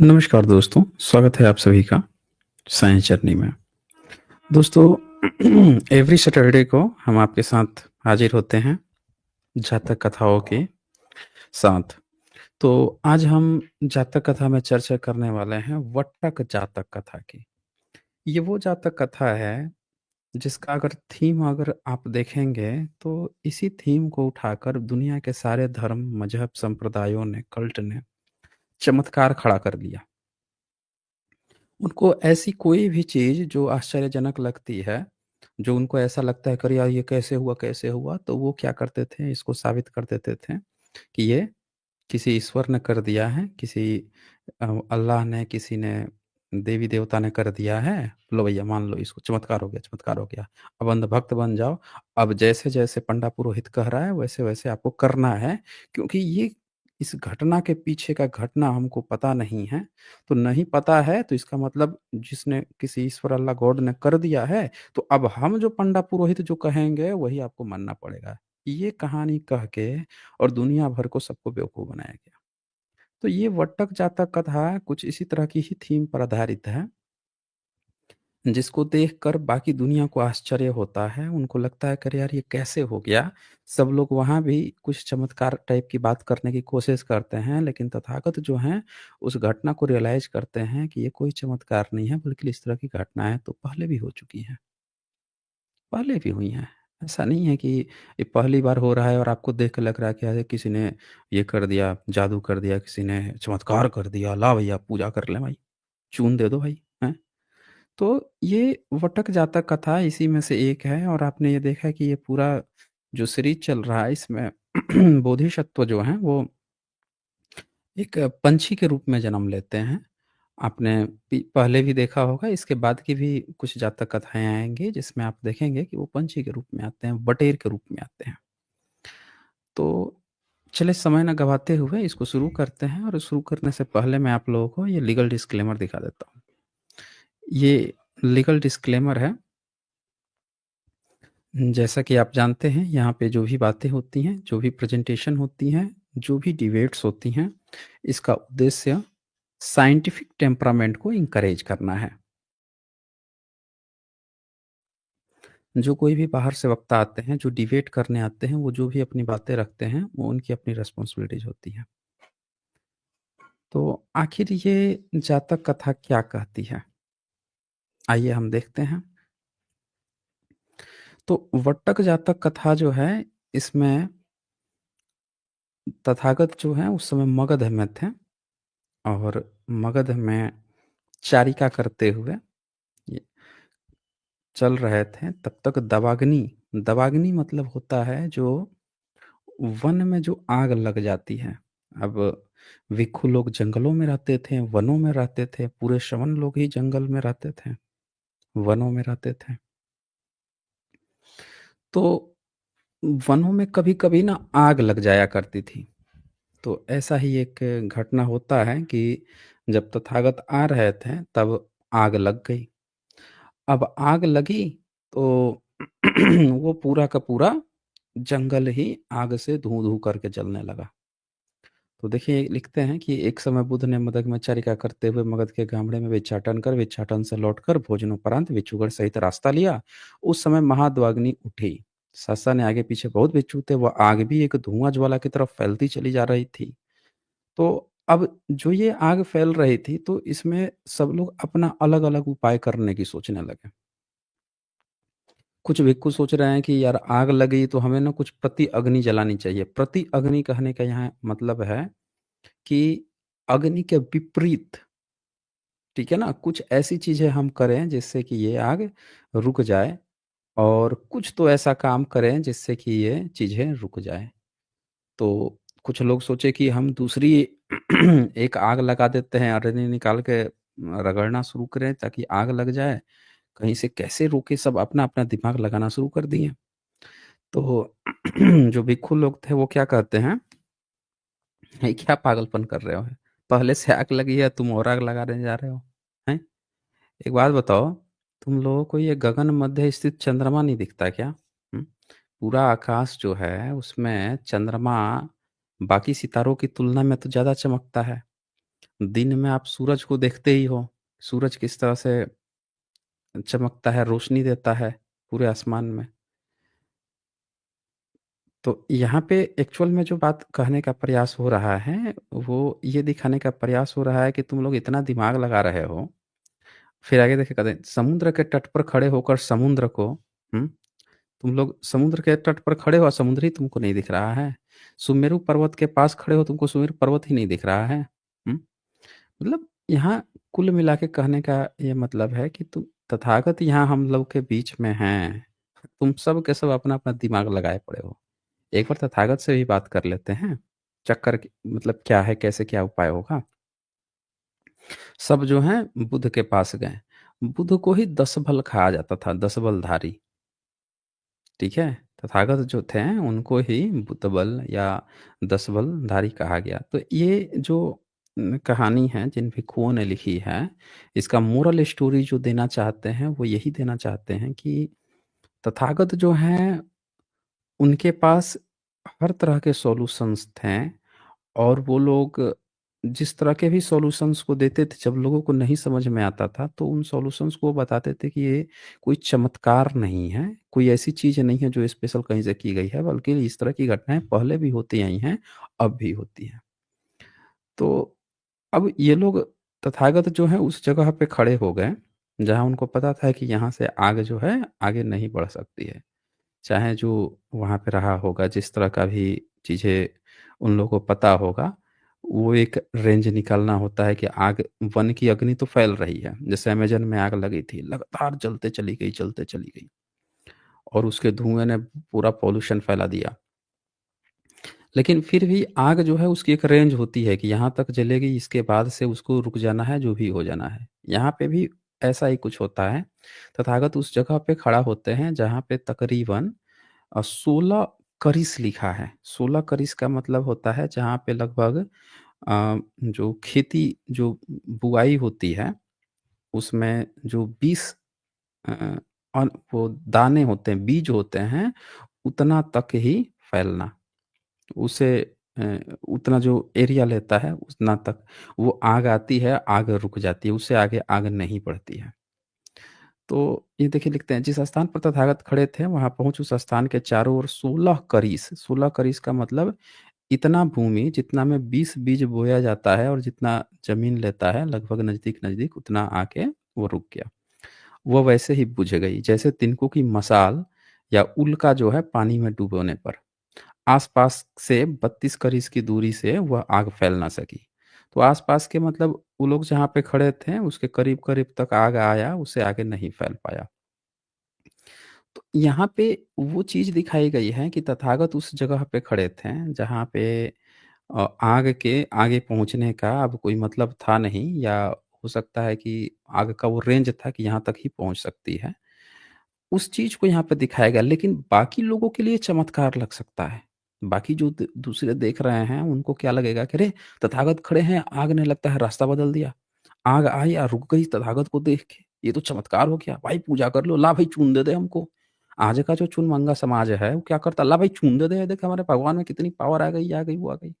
नमस्कार दोस्तों, स्वागत है आप सभी का साइंस जर्नी में। दोस्तों, एवरी सैटरडे को हम आपके साथ हाजिर होते हैं जातक कथाओं के साथ। तो आज हम जातक कथा में चर्चा करने वाले हैं वट्टक जातक कथा की। ये वो जातक कथा है जिसका अगर आप देखेंगे तो इसी थीम को उठाकर दुनिया के सारे धर्म, मजहब, संप्रदायों ने, कल्ट ने चमत्कार खड़ा कर दिया। उनको ऐसी कोई भी चीज़ जो आश्चर्यजनक लगती है, जो उनको ऐसा लगता है कि अरे यार ये कैसे हुआ? तो वो क्या करते थे, इसको साबित कर देते थे कि ये किसी ईश्वर ने कर दिया है, किसी अल्लाह ने, किसी ने, देवी-देवता ने कर दिया है। लो भैया मान लो इसको, चमत्कार हो गया। अब अंधभक्त बन जाओ। अब जैसे-जैसे पंडा पुरोहित कह रहा है वैसे-वैसे आपको करना है, क्योंकि ये इस घटना के पीछे का घटना हमको पता नहीं है। तो नहीं पता है तो इसका मतलब जिसने किसी ईश्वर अल्लाह गॉड ने कर दिया है, तो अब हम जो पंडा पुरोहित जो कहेंगे वही आपको मानना पड़ेगा। ये कहानी कह के और दुनिया भर को सबको बेवकूफ़ बनाया गया। तो ये वट्टक जातक कथा कुछ इसी तरह की ही थीम पर आधारित है, जिसको देखकर बाकी दुनिया को आश्चर्य होता है। उनको लगता है कि अरे यार ये कैसे हो गया? सब लोग वहाँ भी कुछ चमत्कार टाइप की बात करने की कोशिश करते हैं, लेकिन तथागत जो हैं उस घटना को रियलाइज़ करते हैं कि ये कोई चमत्कार नहीं है, बल्कि इस तरह की घटनाएँ तो पहले भी हो चुकी हैं, पहले भी हुई हैं। ऐसा नहीं है कि ये पहली बार हो रहा है और आपको देख के लग रहा है कि अरे किसी ने ये कर दिया, जादू कर दिया, किसी ने चमत्कार कर दिया, ला भैया पूजा कर लें भाई, चून दे दो भाई, हैं? तो ये वटक जातक कथा इसी में से एक है और आपने ये देखा कि ये पूरा जो सीरीज़ चल रहा है इसमें बोधिसत्व जो हैं वो एक पंछी के रूप में जन्म लेते हैं। आपने पहले भी देखा होगा, इसके बाद की भी कुछ जातक कथाएँ आएँगी जिसमें आप देखेंगे कि वो पंछी के रूप में आते हैं, बटेर के रूप में आते हैं। तो चलिए समय ना गवाते हुए इसको शुरू करते हैं और शुरू करने से पहले मैं आप लोगों को ये लीगल डिस्क्लेमर दिखा देता हूँ। ये लीगल डिस्क्लेमर है। जैसा कि आप जानते हैं यहाँ पे जो भी बातें होती हैं, जो भी प्रेज़ेंटेशन होती हैं, जो भी डिबेट्स होती हैं, इसका उद्देश्य साइंटिफिक टेम्परामेंट को एनकरेज करना है। जो कोई भी बाहर से वक्ता आते हैं, जो डिबेट करने आते हैं, वो जो भी अपनी बातें रखते हैं, वो उनकी अपनी रिस्पॉन्सिबिलिटीज़ होती हैं। तो आखिर ये जातक कथा क्या कहती है? आइए हम देखते हैं। तो वट्टक जातक कथा जो है, इसमें तथागत जो हैं उस समय मगध में थे और मगध में चारिका करते हुए ये चल रहे थे, तब तक दवाग्नि, दवाग्नि मतलब होता है जो वन में जो आग लग जाती है। अब भिक्षु लोग जंगलों में रहते थे, वनों में रहते थे, पूरे श्रमण लोग ही जंगल में रहते थे, वनों में रहते थे। तो वनों में कभी-कभी ना आग लग जाया करती थी। तो ऐसा ही एक घटना होता है कि जब तथागत आ रहे थे तब आग लग गई। अब आग लगी तो वो पूरा का पूरा जंगल ही आग से धुँ-धुँ करके जलने लगा। तो देखिए लिखते हैं कि एक समय बुद्ध ने मगध में चरिका करते हुए मगध के गामड़े में भिक्षाटन से लौटकर भोजनोपरांत भिक्षुगण सहित रास्ता लिया। उस समय महाद्वाग्नि उठी। सहसा ने आगे पीछे बहुत भिक्षु थे, वह आग भी एक धुआं ज्वाला की तरफ फैलती चली जा रही थी। तो अब जो ये आग फैल रही थी तो इसमें सब लोग अपना अलग-अलग उपाय करने की सोचने लगे। कुछ भिक्षु सोच रहे हैं कि यार आग लगी तो हमें ना कुछ प्रति अग्नि जलानी चाहिए। प्रति अग्नि कहने का यहाँ मतलब है कि अग्नि के विपरीत, ठीक है ना? कुछ ऐसी चीज़ें हम करें जिससे कि ये आग रुक जाए और कुछ तो ऐसा काम करें जिससे कि ये चीज़ें रुक जाएँ। तो कुछ लोग सोचे कि हम दूसरी एक आग लगा देते हैं, अग्नि निकाल के रगड़ना शुरू करें ताकि आग लग जाए। कहीं से कैसे रोके, सब अपना-अपना दिमाग लगाना शुरू कर दिए। तो जो भिक्षु लोग थे वो क्या कहते हैं, ये क्या पागलपन कर रहे हो? पहले से आग लगी है, तुम और आग लगाने जा रहे हो, हैं? एक बात बताओ, तुम लोगों को ये गगन मध्य स्थित चंद्रमा नहीं दिखता क्या? हुँ? पूरा आकाश जो है उसमें चंद्रमा बाकी सितारों की तुलना में तो ज़्यादा चमकता है। दिन में आप सूरज को देखते ही हो, सूरज किस तरह से चमकता है, रोशनी देता है पूरे आसमान में। तो यहाँ पे एक्चुअल में जो बात कहने का प्रयास हो रहा है, वो ये दिखाने का प्रयास हो रहा है कि तुम लोग इतना दिमाग लगा रहे हो, फिर आगे देखिए कहते हैं, समुद्र के तट पर खड़े होकर समुद्र को हुँ, तुम लोग समुद्र के तट पर खड़े हो और समुद्र ही तुमको नहीं दिख रहा है। सुमेरु पर्वत के पास खड़े हो, तुमको सुमेरु पर्वत ही नहीं दिख रहा है। हुँ? मतलब यहाँ कुल मिला के कहने का ये मतलब है कि तुम तथागत यहाँ हम लोग के बीच में हैं। तुम सब के सब अपना-अपना दिमाग लगाए पड़े हो। एक बार तथागत से भी बात कर लेते हैं। चक्कर क मतलब क्या है, कैसे क्या उपाय होगा? सब जो हैं बुध के पास गए। बुध को ही 10 बल कहा जाता था, 10 बलधारी, ठीक है? तथागत जो थे उनको ही बुध बल या 10 बलधारी कहा गया। तो ये जो कहानी है जिन भिक्षुओं ने लिखी है, इसका मोरल स्टोरी जो देना चाहते हैं वो यही देना चाहते हैं कि तथागत जो हैं उनके पास हर तरह के सॉल्यूशंस थे और वो लोग जिस तरह के भी सॉल्यूशंस को देते थे, जब लोगों को नहीं समझ में आता था, तो उन सॉल्यूशंस को वो बताते थे कि ये कोई चमत्कार नहीं है, कोई ऐसी चीज़ नहीं है जो स्पेशल कहीं से की गई है, बल्कि इस तरह की घटनाएँ पहले भी होती आई हैं, अब भी होती हैं। तो अब ये लोग तथागत जो हैं उस जगह पे खड़े हो गए, जहाँ उनको पता था कि यहाँ से आग जो है, आगे नहीं बढ़ सकती है। चाहे जो वहाँ पे रहा होगा, जिस तरह का भी चीज़ें उन लोगों को पता होगा, वो एक रेंज निकालना होता है कि आग वन की अग्नि तो फैल रही है। जैसे अमेज़न में आग लगी थी, लगातार जलते चली गई और उसके धुएँ ने पूरा पॉल्यूशन फैला दिया। लेकिन फिर भी आग जो है उसकी एक रेंज होती है कि यहाँ तक जलेगी, इसके बाद से उसको रुक जाना है, जो भी हो जाना है। यहाँ पे भी ऐसा ही कुछ होता है। तथागत उस जगह पे खड़ा होते हैं जहाँ पे तकरीबन 16 करिस लिखा है। 16 करिस का मतलब होता है जहाँ पे लगभग जो खेती जो बुआई होती है, उसमें जो 20 अ, वो दाने होते हैं, बीज होते हैं, उतना तक ही फैलना। उसे उतना जो एरिया लेता है, उतना तक वो आग आती है, आग रुक जाती है, उससे आगे आग नहीं बढ़ती है। तो ये देखिए लिखते हैं, जिस स्थान पर तथागत खड़े थे, वहाँ पहुँच उस स्थान के चारों ओर 16 करीस का मतलब इतना भूमि जितना में 20 बीज बोया जाता है और जितना ज़मीन लेता है, लगभग नज़दीक-नज़दीक उतना आके वो रुक गया। वो वैसे ही बुझ गई, जैसे तिनकों की मशाल या उल्का जो है पानी में डूबोने पर। आस-पास से 32 करीस की दूरी से वह आग फैल ना सकी। तो आस-पास के मतलब वो लोग जहाँ पे खड़े थे, उसके करीब-करीब तक आग आया, उससे आगे नहीं फैल पाया। तो यहाँ पे वो चीज़ दिखाई गई है कि तथागत उस जगह पे खड़े थे, जहाँ पे आग के आगे पहुँचने का अब कोई मतलब था नहीं या हो सकता है कि आग का वो रेंज था कि यहाँ तक ही पहुँच सकती है। उस चीज़ को यहाँ पे दिखाया गया, लेकिन बाकी लोगों के लिए चमत्कार लग सकता है। बाकी जो दूसरे देख रहे हैं, उनको क्या लगेगा कि अरे! तथागत खड़े हैं, आग ने लगता है रास्ता बदल दिया। आग आई और रुक गई तथागत को देख के, ये तो चमत्कार हो गया। भाई पूजा कर लो, ला भाई चून दे दे हमको। आज का जो चुन-मंगा समाज है, वो क्या करता है, ला भाई चून दे दे, देख हमारे भगवान में कितनी पावर आ गई, वो आ गई।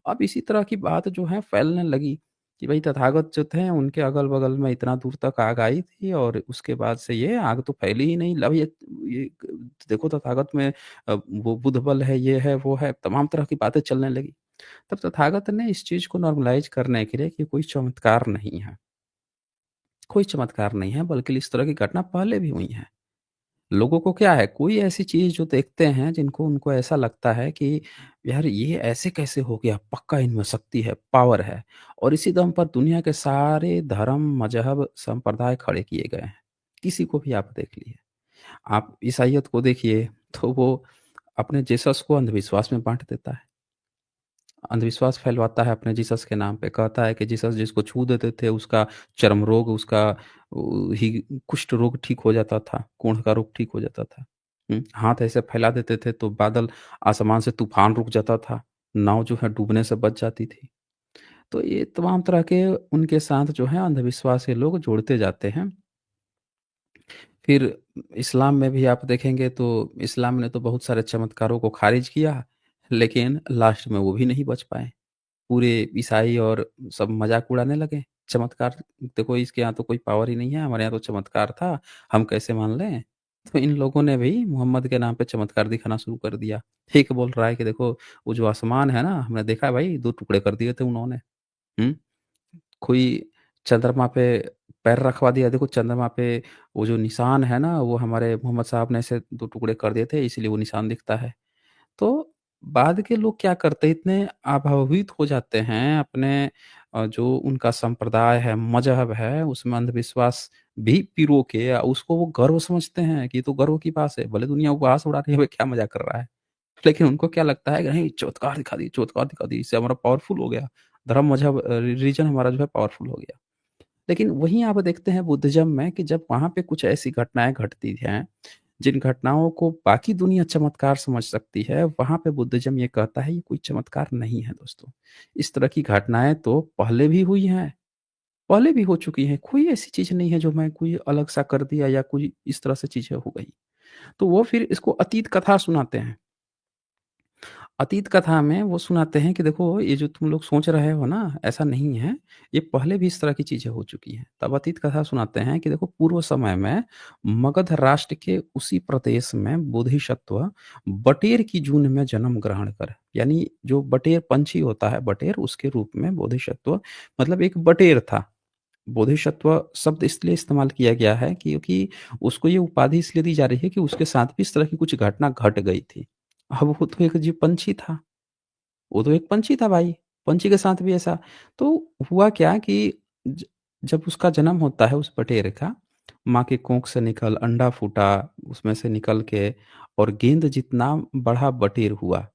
अब इसी तरह की बात जो है फैलने लगी कि भई तथागत जो थे उनके अगल-बगल में इतना दूर तक आग आई थी और उसके बाद से ये आग तो फैली ही नहीं। लब ये देखो तथागत में वो बुध बल है, ये है, वो है, तमाम तरह की बातें चलने लगी। तब तथागत ने इस चीज़ को नॉर्मलाइज़ करने के लिए कि कोई चमत्कार नहीं है, कोई चमत्कार नहीं है बल्कि इस तरह की घटना पहले भी हुई है। लोगों को क्या है, कोई ऐसी चीज़ जो देखते हैं जिनको उनको ऐसा लगता है कि यार ये ऐसे कैसे हो गया? पक्का इनमें शक्ति है, पावर है और इसी दम पर दुनिया के सारे धर्म, मज़हब, संप्रदाय खड़े किए गए हैं। किसी को भी आप देख लीजिए। आप ईसाइयत को देखिए तो वो अपने जीसस को अंधविश्वास में बाँट देता है। अंधविश्वास फैलवाता है अपने जीसस के नाम पे, कहता है कि जीसस जिसको छू देते थे उसका चर्म रोग, उसका ही कुष्ठ रोग ठीक हो जाता था, कोढ़ का रोग ठीक हो जाता था। हाथ ऐसे फैला देते थे तो बादल आसमान से तूफ़ान रुक जाता था, नाव जो है डूबने से बच जाती थी। तो ये तमाम तरह के उनके साथ जो है अंधविश्वास के लोग जोड़ते जाते हैं। फिर इस्लाम में भी आप देखेंगे तो इस्लाम ने तो बहुत सारे चमत्कारों को ख़ारिज किया, लेकिन लास्ट में वो भी नहीं बच पाए। पूरे ईसाई और सब मज़ाक उड़ाने लगे। चमत्कार देखो इसके यहाँ तो कोई पावर ही नहीं है, हमारे यहाँ तो चमत्कार था, हम कैसे मान लें? तो इन लोगों ने भी मोहम्मद के नाम पे चमत्कार दिखाना शुरू कर दिया। एक बोल रहा है कि देखो वो जो आसमान है ना, हमने देखा है भाई 2 टुकड़े कर दिए थे उन्होंने। हुँ? कोई चंद्रमा पे पैर रखवा दिया, देखो चंद्रमा पे वो जो निशान है ना, वो हमारे मोहम्मद साहब ने ऐसे 2 टुकड़े कर दिए थे, इसीलिए वो निशान दिखता है। तो बाद के लोग क्या करते हैं, इतने अभावित हो जाते हैं अपने जो उनका संप्रदाय है, मज़हब है, उसमें अंधविश्वास भी पिरो के उसको वो गर्व समझते हैं कि ये तो गर्व की बात है, भले दुनिया उपहास उड़ा रही है, क्या मज़ाक कर रहा है। लेकिन उनको क्या लगता है कि नहीं चमत्कार दिखा दी, इससे हमारा पावरफुल हो गया, धर्म, मज़हब रिलीजन हमारा जो है पावरफुल हो गया। लेकिन वहीं आप देखते हैं बुद्धिज़्म में कि जब वहाँ पे कुछ ऐसी घटनाएँ घटती हैं, जिन घटनाओं को बाकी दुनिया चमत्कार समझ सकती है, वहाँ पे बुद्धिज़्म ये कहता है ये कोई चमत्कार नहीं है दोस्तों। इस तरह की घटनाएँ तो पहले भी हुई हैं, पहले भी हो चुकी हैं, कोई ऐसी चीज़ नहीं है जो मैं कोई अलग-सा कर दिया या कोई इस तरह से चीज़ें हो गई। तो वो फिर इसको अतीत कथा सुनाते हैं। अतीत कथा में वो सुनाते हैं कि देखो ये जो तुम लोग सोच रहे हो ना, ऐसा नहीं है, ये पहले भी इस तरह की चीज़ें हो चुकी हैं। तब अतीत कथा सुनाते हैं कि देखो पूर्व समय में मगध राष्ट्र के उसी प्रदेश में बोधिसत्व बटेर की जून में जन्म ग्रहण कर यानी जो बटेर पंछी होता है बटेर उसके रूप में बोधिसत्व मतलब एक बटेर था। बोधिसत्व शब्द इसलिए इस्तेमाल किया गया है क्योंकि उसको ये उपाधि इसलिए दी जा रही है कि उसके साथ भी इस तरह की कुछ घटना घट गई थी। अब वो तो एक जीव पंछी था, वो तो एक पंछी था भाई, पंछी के साथ भी ऐसा। तो हुआ क्या कि ज जब उसका जन्म होता है उस बटेर का, माँ के कोख से निकल अंडा फूटा, उसमें से निकल के और गेंद जितना बड़ा बटेर हुआ।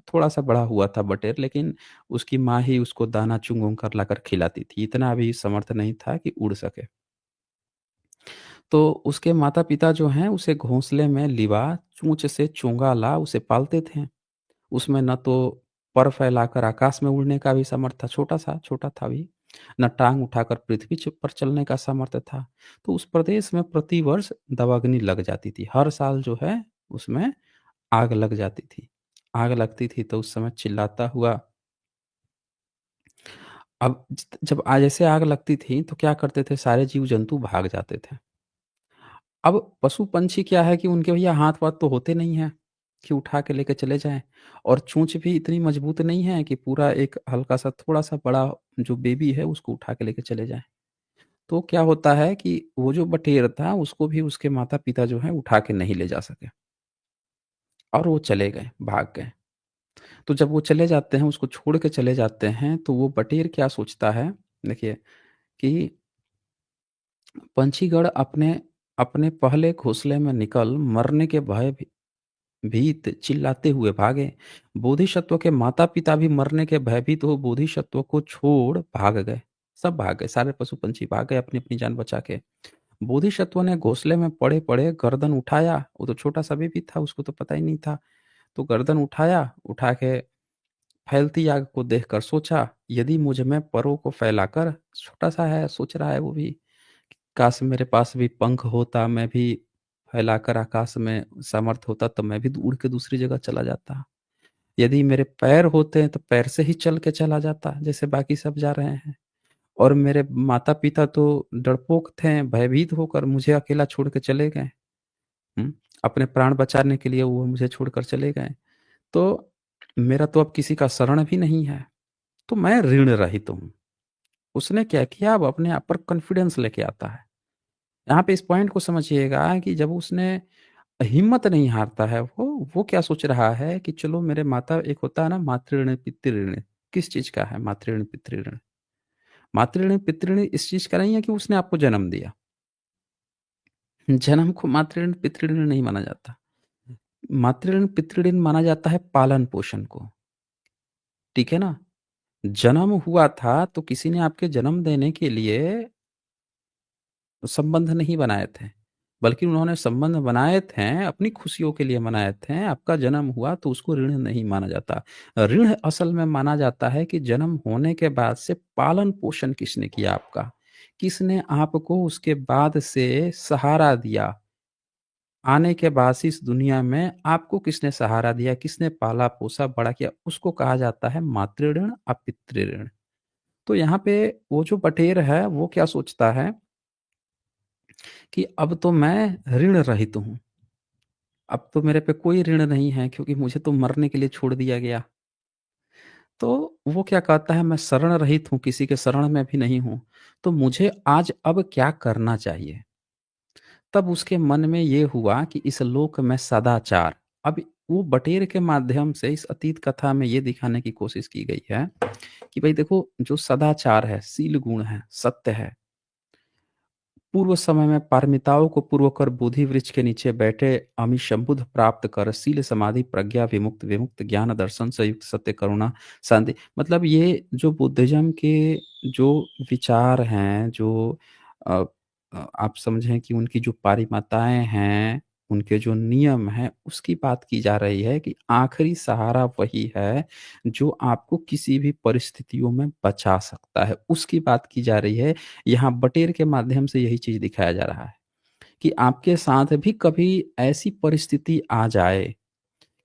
थोड़ा-सा बड़ा हुआ था बटेर लेकिन उसकी माँ ही उसको दाना चुन-वुन कर लाकर खिलाती थी, इतना भी समर्थ नहीं था कि उड़ सके। तो उसके माता-पिता जो हैं उसे घोंसले में लिवा, चोंच से चोंगा ला उसे पालते थे। उसमें ना तो पर फैलाकर आकाश में उड़ने का भी सामर्थ्य था, छोटा था अभी, ना टाँग उठाकर पृथ्वी पर चलने का सामर्थ्य था। तो उस प्रदेश में प्रतिवर्ष दावाग्नि लग जाती थी। हर साल जो है उसमें आग लग जाती थी। आग लगती थी तो उस समय चिल्लाता हुआ अब जब जैसे आग लगती थी तो क्या करते थे सारे जीव-जंतु भाग जाते थे। अब पशु-पंछी क्या है कि उनके भैया हाथ-वाथ तो होते नहीं हैं, कि उठा के लेके चले जाएँ और चोंच भी इतनी मजबूत नहीं है कि पूरा एक हल्का-सा थोड़ा-सा बड़ा जो बेबी है उसको उठा के लेके चले जाएँ। तो क्या होता है कि वो जो बटेर था उसको भी उसके माता-पिता जो हैं उठा के नहीं ले जा सके और वो चले गए, भाग गए। तो जब वो चले जाते हैं, उसको छोड़ के चले जाते हैं, तो वो बटेर क्या सोचता है, देखिए कि पंछीगण अपने अपने पहले घोंसले में निकल मरने के भय भीत चिल्लाते हुए भागे। बोधिसत्व के माता-पिता भी मरने के भयभीत हो बोधिसत्व को छोड़ भाग गए। सब भाग गए, सारे पशु-पंछी भाग गए अपनी-अपनी जान बचा के। बोधिसत्व ने घोंसले में पड़े-पड़े गर्दन उठाया, वो तो छोटा-सा बेबी था, उसको तो पता ही नहीं था। तो गर्दन उठाया, उठा के फैलती आग को देखकर सोचा, यदि मुझ में परों को फैलाकर छोटा-सा है, सोच रहा है वो भी, काश मेरे पास भी पंख होता, मैं भी फैलाकर आकाश में सामर्थ होता, तो मैं भी उड़ के दूसरी जगह चला जाता। यदि मेरे पैर होते, तो पैर से ही चल के चला जाता, जैसे बाकी सब जा रहे हैं। और मेरे माता-पिता तो डरपोक थे, भयभीत होकर मुझे अकेला छोड़ के चले गए। हुँ? अपने प्राण बचाने के लिए वो मुझे छोड़कर चले गए। तो मेरा तो अब किसी का शरण भी नहीं है, तो मैं ऋण रहित हूँ। उसने क्या किया, अब अपने आप पर कॉन्फिडेंस लेके आता है। यहाँ पे इस पॉइंट को समझिएगा कि जब उसने हिम्मत नहीं हारता है वो क्या सोच रहा है कि चलो मेरे माता एक होता है ना मातृ-ऋण, पितृ-ऋण, किस चीज़ का है मातृ-ऋण, पितृ-ऋण? मातृ-ऋण, पितृ-ऋण इस चीज़ का नहीं है कि उसने आपको जन्म दिया। जन्म को मातृ-ऋण, पितृ-ऋण नहीं माना जाता। मातृ-ऋण, पितृ-ऋण माना जाता है पालन-पोषण को, ठीक है ना? जन्म हुआ था तो किसी ने आपके जन्म देने के लिए संबंध नहीं बनाए थे, बल्कि उन्होंने संबंध बनाए थे, अपनी खुशियों के लिए बनाए थे। आपका जन्म हुआ तो उसको ऋण नहीं माना जाता। ऋण असल में माना जाता है कि जन्म होने के बाद से पालन-पोषण किसने किया आपका? किसने आपको उसके बाद से सहारा दिया? आने के बाद से इस दुनिया में आपको किसने सहारा दिया, किसने पाला-पोसा, बड़ा किया, उसको कहा जाता है मातृ-ऋण, अपितृ-ऋण। तो यहाँ पे वो जो बटेर है, वो क्या सोचता है कि अब तो मैं ऋण रहित हूँ। अब तो मेरे पे कोई ऋण नहीं है क्योंकि मुझे तो मरने के लिए छोड़ दिया गया। तो वो क्या कहता है मैं शरण रहित हूँ, किसी के शरण में भी नहीं हूँ। तो मुझे आज अब क्या करना चाहिए? तब उसके मन में ये हुआ कि इस लोक में सदाचार। अब वो बटेर के माध्यम से इस अतीत कथा में ये दिखाने की कोशिश की गई है कि भई देखो जो सदाचार है, शील गुण है, सत्य है, पूर्व समय में पारमिताओं को पूर्व कर बोधि वृक्ष के नीचे बैठे अमिशंबुध प्राप्त कर शील समाधि प्रज्ञा विमुक्त विमुक्त ज्ञान दर्शन से युक्त सत्य करुणा शांति मतलब ये जो बुद्धिज्म के जो विचार हैं जो अ, आप समझें कि उनकी जो पारिमाताएं हैं उनके जो नियम हैं उसकी बात की जा रही है कि आखिरी सहारा वही है जो आपको किसी भी परिस्थितियों में बचा सकता है उसकी बात की जा रही है यहाँ बटेर के माध्यम से यही चीज़ दिखाया जा रहा है कि आपके साथ भी कभी ऐसी परिस्थिति आ जाए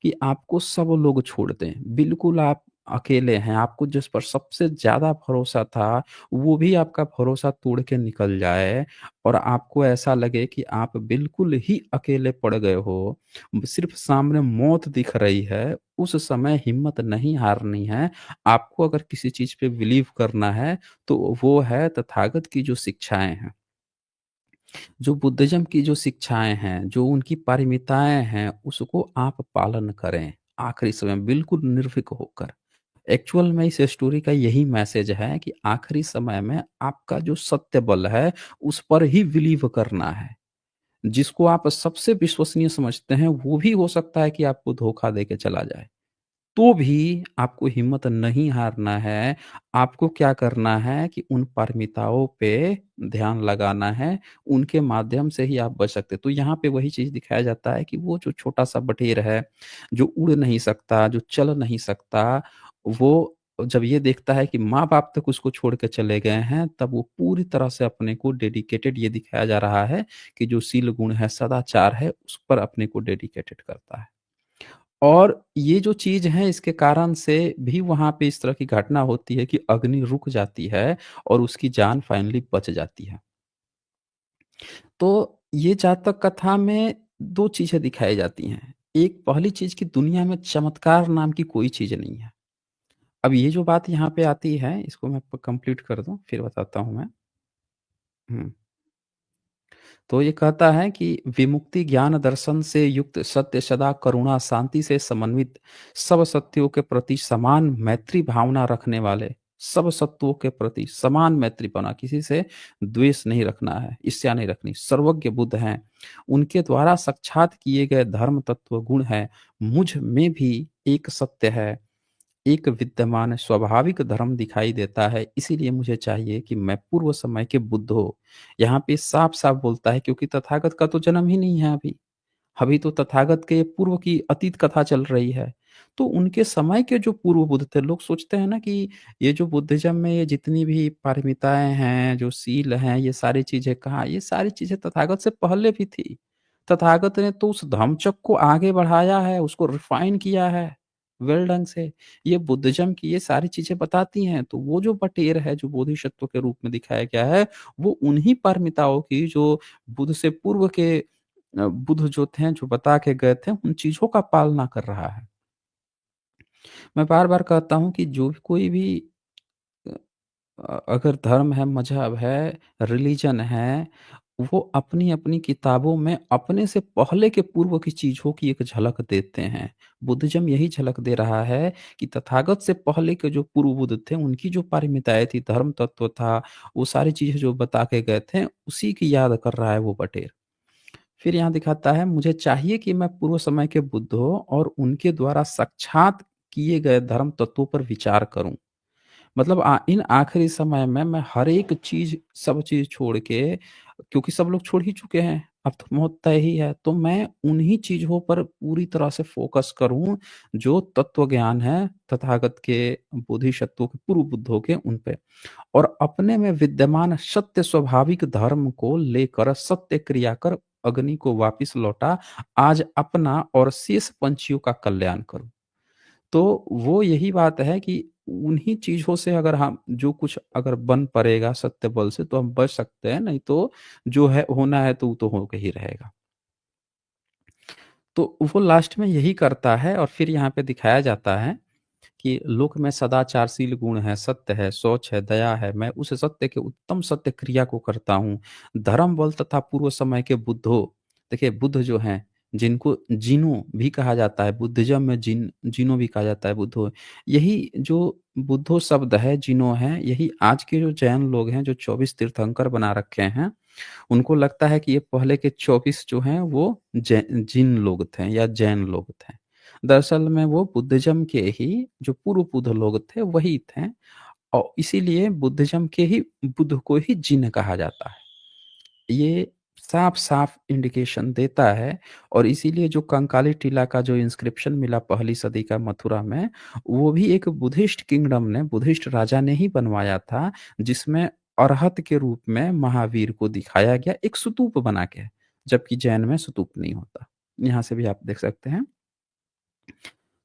कि आपको सब लोग छोड़ दें। बिल्कुल आप अकेले हैं, आपको जिस पर सबसे ज़्यादा भरोसा था, वो भी आपका भरोसा तोड़ के निकल जाए और आपको ऐसा लगे कि आप बिल्कुल ही अकेले पड़ गए हो, सिर्फ़ सामने मौत दिख रही है, उस समय हिम्मत नहीं हारनी है। आपको अगर किसी चीज़ पे बिलीव करना है, तो वो है तथागत की जो शिक्षाएँ हैं। जो बुद्धिज़्म की जो शिक्षाएँ हैं, जो उनकी पारमिताएँ हैं, उसको आप पालन करें, आखिरी समय में बिल्कुल निर्भीक होकर। एक्चुअल में इस स्टोरी का यही मैसेज है कि आखिरी समय में आपका जो सत्य बल है, उस पर ही बिलीव करना है। जिसको आप सबसे विश्वसनीय समझते हैं, वो भी हो सकता है कि आपको धोखा दे के चला जाए। तो भी आपको हिम्मत नहीं हारना है। आपको क्या करना है कि उन पारमिताओं पे ध्यान लगाना है, उनके माध्यम से ही आप बच सकते हैं। तो यहाँ पे वही चीज़ दिखाया जाता है कि वो जो छोटा-सा बटेर है, जो उड़ नहीं सकता, जो चल नहीं सकता, वो जब ये देखता है कि माँ-बाप तक उसको छोड़ के चले गए हैं, तब वो पूरी तरह से अपने को डेडिकेटेड ये दिखाया जा रहा है कि जो शील गुण है, सदाचार है, उस पर अपने को डेडिकेटेड करता है। और ये जो चीज़ है इसके कारण से भी वहाँ पे इस तरह की घटना होती है कि अग्नि रुक जाती है और उसकी जान फाइनली बच जाती है। तो ये जातक कथा में 2 चीज़ें दिखाई जाती हैं। एक पहली चीज़ कि दुनिया में चमत्कार नाम की कोई चीज़ नहीं है। अब ये जो बात यहाँ पे आती है इसको मैं प कंप्लीट कर दूँ फिर बताता हूँ मैं। हुँ। तो ये कहता है कि विमुक्ति ज्ञान दर्शन से युक्त सत्य सदा करुणा शांति से समन्वित सब सत्यों के प्रति समान मैत्री भावना रखने वाले सब सत्वों के प्रति समान मैत्री भावना किसी से द्वेष नहीं रखना है ईर्ष्या नहीं रखनी सर्वज्ञ बुद्ध हैं उनके द्वारा साक्षात किए गए धर्म तत्व गुण है मुझ में भी एक सत्य है एक विद्यमान स्वाभाविक धर्म दिखाई देता है, इसीलिए मुझे चाहिए कि मैं पूर्व समय के बुद्ध हो। यहाँ पे साफ-साफ बोलता है क्योंकि तथागत का तो जन्म ही नहीं है अभी। अभी तो तथागत के पूर्व की अतीत कथा चल रही है। तो उनके समय के जो पूर्व बुद्ध थे, लोग सोचते हैं ना कि ये जो बुद्धिज़्म में ये जितनी भी पारमिताएँ हैं, जो सील हैं, ये सारी चीज़ें कहाँ? ये सारी चीज़ें तथागत से पहले भी थी। तथागत ने तो उस धम्मचक्र को आगे बढ़ाया है, उसको रिफ़ाइन किया है, वेल ढंग से। ये बुद्धिज़्म की ये सारी चीज़ें बताती हैं, तो वो जो बटेर है, जो बोधिसत्व के रूप में दिखाया गया है, वो उन्हीं पारमिताओं की जो बुद्ध से पूर्व के बुद्ध जो थे, जो बता के गए थे, उन चीज़ों का पालना कर रहा है। मैं बार-बार कहता हूँ कि जो भी कोई भी अ अगर धर्म है, मज़हब है, रिलिजन है, वो अपनी-अपनी किताबों में अपने से पहले के पूर्व की चीज़ों की एक झलक देते हैं। बुद्धिज़्म यही झलक दे रहा है कि तथागत से पहले के जो पूर्व बुद्ध थे, उनकी जो पारमिताएँ थी, धर्म तत्व था, वो सारी चीज़ें जो बता के गए थे, उसी की याद कर रहा है वो बटेर। फिर यहाँ दिखाता है मुझे चाहिए कि मैं पूर्व समय के बुद्धों और उनके द्वारा साक्षात किए गए धर्म तत्वों पर विचार करूं मतलब इन आखिरी समय में मैं हर एक चीज सब चीज छोड़ के क्योंकि सब लोग छोड़ ही चुके हैं अब तो मौत तय ही है तो मैं उन्हीं चीजों पर पूरी तरह से फोकस करूं जो तत्व ज्ञान है तथागत के बोधिसत्वों के पूर्व बुद्धों के उन पे और अपने में विद्यमान सत्य स्वाभाविक धर्म को लेकर सत्य क्रिया कर अग्नि को वापिस लौटा, आज अपना और शेष पंछियों का कल्याण करूँ। तो वो यही बात है कि उन्हीं चीज़ों से अगर हम जो कुछ अगर बन पड़ेगा सत्य बल से तो हम बच सकते हैं, नहीं तो जो है होना है तो वो तो हो के ही रहेगा। तो वो लास्ट में यही करता है और फिर यहाँ पे दिखाया जाता है कि लोक में सदाचारशील गुण है, सत्य है, शौच है, दया है। मैं उस सत्य के उत्तम सत्य क्रिया को करता हूँ। धर्म बल तथा पूर्व समय के बुद्धों देखिए बुद्ध जो हैं, जिनको जिनों भी कहा जाता है, बुद्धिज़्म में जिनों भी कहा जाता है बुद्धों। यही जो बुद्धो शब्द है, जिनों है, यही आज के जो जैन लोग हैं, जो 24 तीर्थंकर बना रखे हैं, उनको लगता है कि ये पहले के 24 जो हैं वो जिन लोग थे या जैन लोग थे। दरअसल में वो बुद्धिज़्म के ही जो पूर्व बुद्ध लोग थे वही थे और इसीलिए बुद्धिज़्म के ही बुद्ध को ही जिन कहा जाता है। ये साफ-साफ इंडिकेशन देता है और इसीलिए जो कंकाली टीला का जो इंस्क्रिप्शन मिला पहली सदी का मथुरा में, वो भी एक बुद्धिस्ट किंगडम ने, बुद्धिस्ट राजा ने ही बनवाया था, जिसमें अरहत के रूप में महावीर को दिखाया गया एक स्तूप बना के, जबकि जैन में स्तूप नहीं होता। यहाँ से भी आप देख सकते हैं।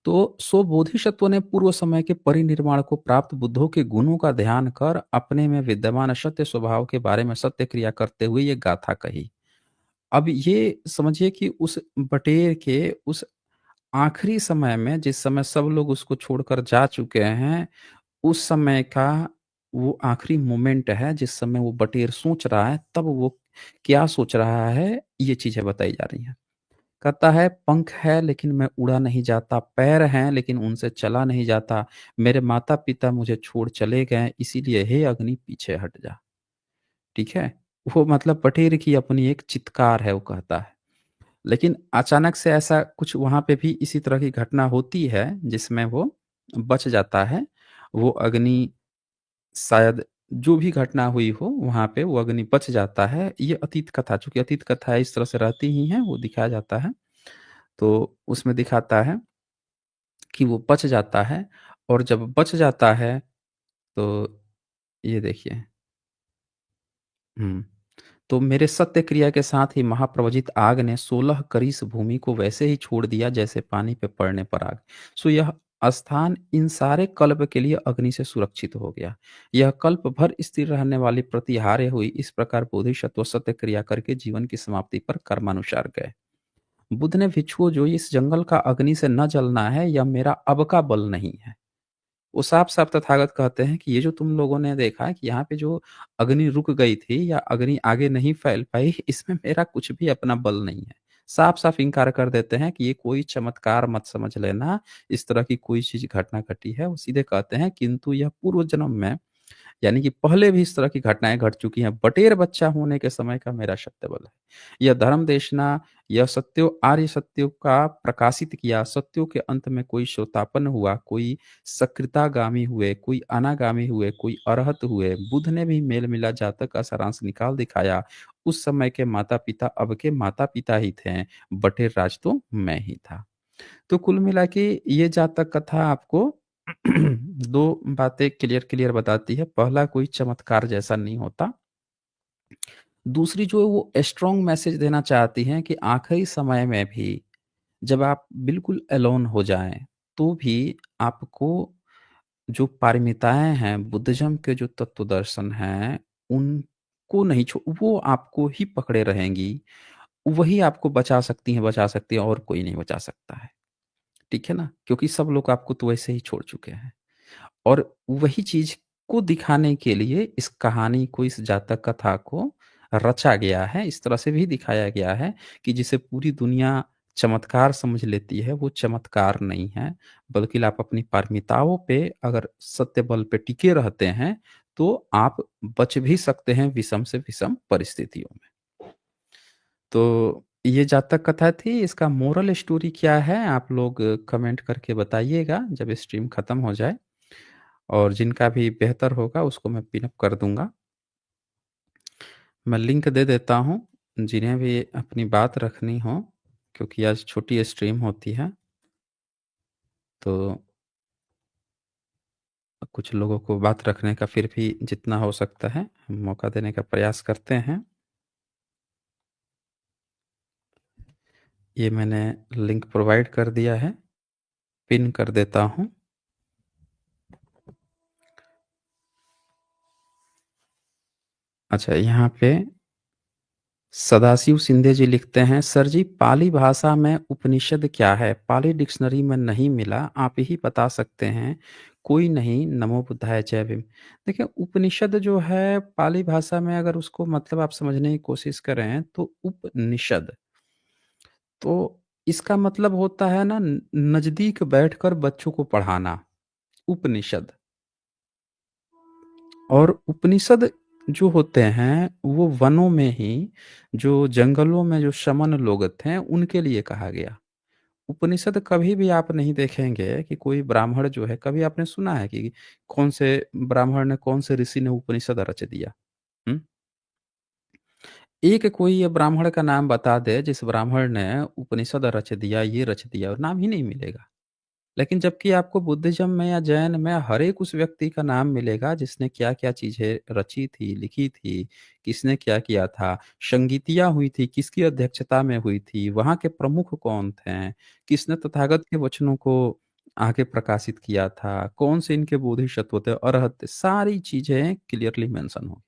तो सो बोधिसत्वों ने पूर्व समय के परिनिर्वाण को प्राप्त बुद्धों के गुणों का ध्यान कर अपने में विद्यमान सत्य स्वभाव के बारे में सत्य क्रिया करते हुए ये गाथा कही। अब ये समझिए कि उस बटेर के उस आखिरी समय में जिस समय सब लोग उसको छोड़कर जा चुके हैं, उस समय का वो आखिरी मोमेंट है जिस समय वो बटेर सोच रहा है, तब वो क्या सोच रहा है, ये चीज़ें बताई जा रही हैं। कहता है पंख है लेकिन मैं उड़ा नहीं जाता, पैर हैं लेकिन उनसे चला नहीं जाता, मेरे माता-पिता मुझे छोड़ चले गए इसीलिए हे अग्नि पीछे हट जा। ठीक है? वो मतलब बटेर की अपनी एक चित्कार है वो कहता है। लेकिन अचानक से ऐसा कुछ वहाँ पे भी इसी तरह की घटना होती है जिसमें वो बच जाता है। वो अग्नि शायद जो भी घटना हुई हो वहाँ पे वो अग्नि बच जाता है। ये अतीत कथा चूँकि अतीत कथा इस तरह से रहती ही हैं, वो दिखाया जाता है। तो उसमें दिखाता है कि वो बच जाता है और जब बच जाता है तो ये देखिए हुँ। तो मेरे सत्य क्रिया के साथ ही महाप्रवजित आग ने 16 करीस भूमि को वैसे ही छोड़ दिया जैसे पानी पे पड़ने पर आग। सो यह स्थान इन सारे कल्प के लिए अग्नि से सुरक्षित हो गया। यह कल्प भर स्थिर रहने वाली प्रतिहार्य हुई इस प्रकार बोधिसत्व सत्य क्रिया करके जीवन की समाप्ति पर कर्मानुसार गए। बुद्ध ने भिक्षुओं जो इस जंगल का अग्नि से न जलना है यह मेरा अब का बल नहीं है। वो साफ-साफ तथागत कहते हैं कि ये जो तुम लोगों ने देखा कि यहाँ पे जो अग्नि रुक गई थी या अग्नि आगे नहीं फैल पाई, इसमें मेरा कुछ भी अपना बल नहीं है। साफ-साफ इनकार कर देते हैं कि ये कोई चमत्कार मत समझ लेना, इस तरह की कोई चीज़ घटना घटी है। वो सीधे कहते हैं किंतु यह पूर्व जन्म में यानी कि पहले भी इस तरह की घटनाएँ घट चुकी हैं। बटेर बच्चा होने के समय का मेरा सत्य बल है। यह धर्म देशना, यह सत्यों आर्य सत्यों का प्रकाशित किया। सत्यों के अंत में कोई सोतापन्न हुआ, कोई सकृतागामी हुए, कोई अनागामी हुए, कोई अरहत हुए। बुद्ध ने भी मेल मिला जातक का सारांश निकाल दिखाया। उस समय के माता-पिता अब के माता-पिता ही थे। बटेर राज तो मैं ही था। तो कुल मिला के ये जातक कथा आपको 2 बातें क्लियर-क्लियर बताती है। पहला कोई चमत्कार जैसा नहीं होता। दूसरी जो है वो स्ट्रॉन्ग मैसेज देना चाहती हैं कि आखिरी समय में भी जब आप बिल्कुल अलोन हो जाएँ, तो भी आपको जो पारमिताएँ हैं, बुद्धिज़्म के जो तत्व दर्शन हैं, उनको नहीं छो वो आपको ही पकड़े रहेंगी। वही आपको बचा सकती हैं और कोई नहीं बचा सकता है। ठीक है ना? क्योंकि सब लोग आपको तो वैसे ही छोड़ चुके हैं। और वही चीज़ को दिखाने के लिए इस कहानी को, इस जातक कथा को रचा गया है। इस तरह से भी दिखाया गया है कि जिसे पूरी दुनिया चमत्कार समझ लेती है, वो चमत्कार नहीं है, बल्कि आप अपनी पारमिताओं पे अगर सत्य बल पे टिके रहते हैं, तो आप बच भी सकते हैं विषम से विषम परिस्थितियों में। तो ये जातक कथा थी, इसका मोरल स्टोरी क्या है? आप लोग कमेंट करके बताइएगा जब स्ट्रीम खत्म हो जाए। और जिनका भी बेहतर होगा उसको मैं पिन अप कर दूँगा। मैं लिंक दे देता हूँ, जिन्हें भी अपनी बात रखनी हो, क्योंकि आज छोटी स्ट्रीम होती है, तो कुछ लोगों को बात रखने का फिर भी जितना हो सकता है, हम मौका देने का प्रयास करते हैं। ये मैंने लिंक प्रोवाइड कर दिया है, पिन कर देता हूँ। अच्छा, यहाँ पे सदाशिव शिंदे जी लिखते हैं, सर जी पाली भाषा में उपनिषद क्या है? पाली डिक्शनरी में नहीं मिला, आप ही बता सकते हैं। कोई नहीं, नमो बुद्धाय, जय भीम। देखिए, उपनिषद जो है पाली भाषा में अगर उसको मतलब आप समझने की कोशिश करें तो उपनिषद, तो इसका मतलब होता है ना नज़दीक बैठकर बच्चों को पढ़ाना, उपनिषद। और उपनिषद जो होते हैं वो वनों में ही, जो जंगलों में जो शमन लोग थे उनके लिए कहा गया। उपनिषद कभी भी आप नहीं देखेंगे कि कोई ब्राह्मण जो है, कभी आपने सुना है कि कौन से ब्राह्मण ने, कौन से ऋषि ने उपनिषद रच दिया? हुँ? एक कोई ये ब्राह्मण का नाम बता दे जिस ब्राह्मण ने उपनिषद रच दिया, ये रच दिया, और नाम ही नहीं मिलेगा। लेकिन जबकि आपको बुद्धिज़्म में या जैन में हर एक उस व्यक्ति का नाम मिलेगा जिसने क्या-क्या चीज़ें रची थी, लिखी थी, किसने क्या किया था, संगीतियाँ हुई थी, किसकी अध्यक्षता में हुई थी, वहाँ के प्रमुख कौन थे, किसने तथागत के वचनों को आगे प्रकाशित किया था, कौन से इनके बोधिसत्व थे, अरहत थे, सारी चीज़ें क्लियरली मेंशन होंगी।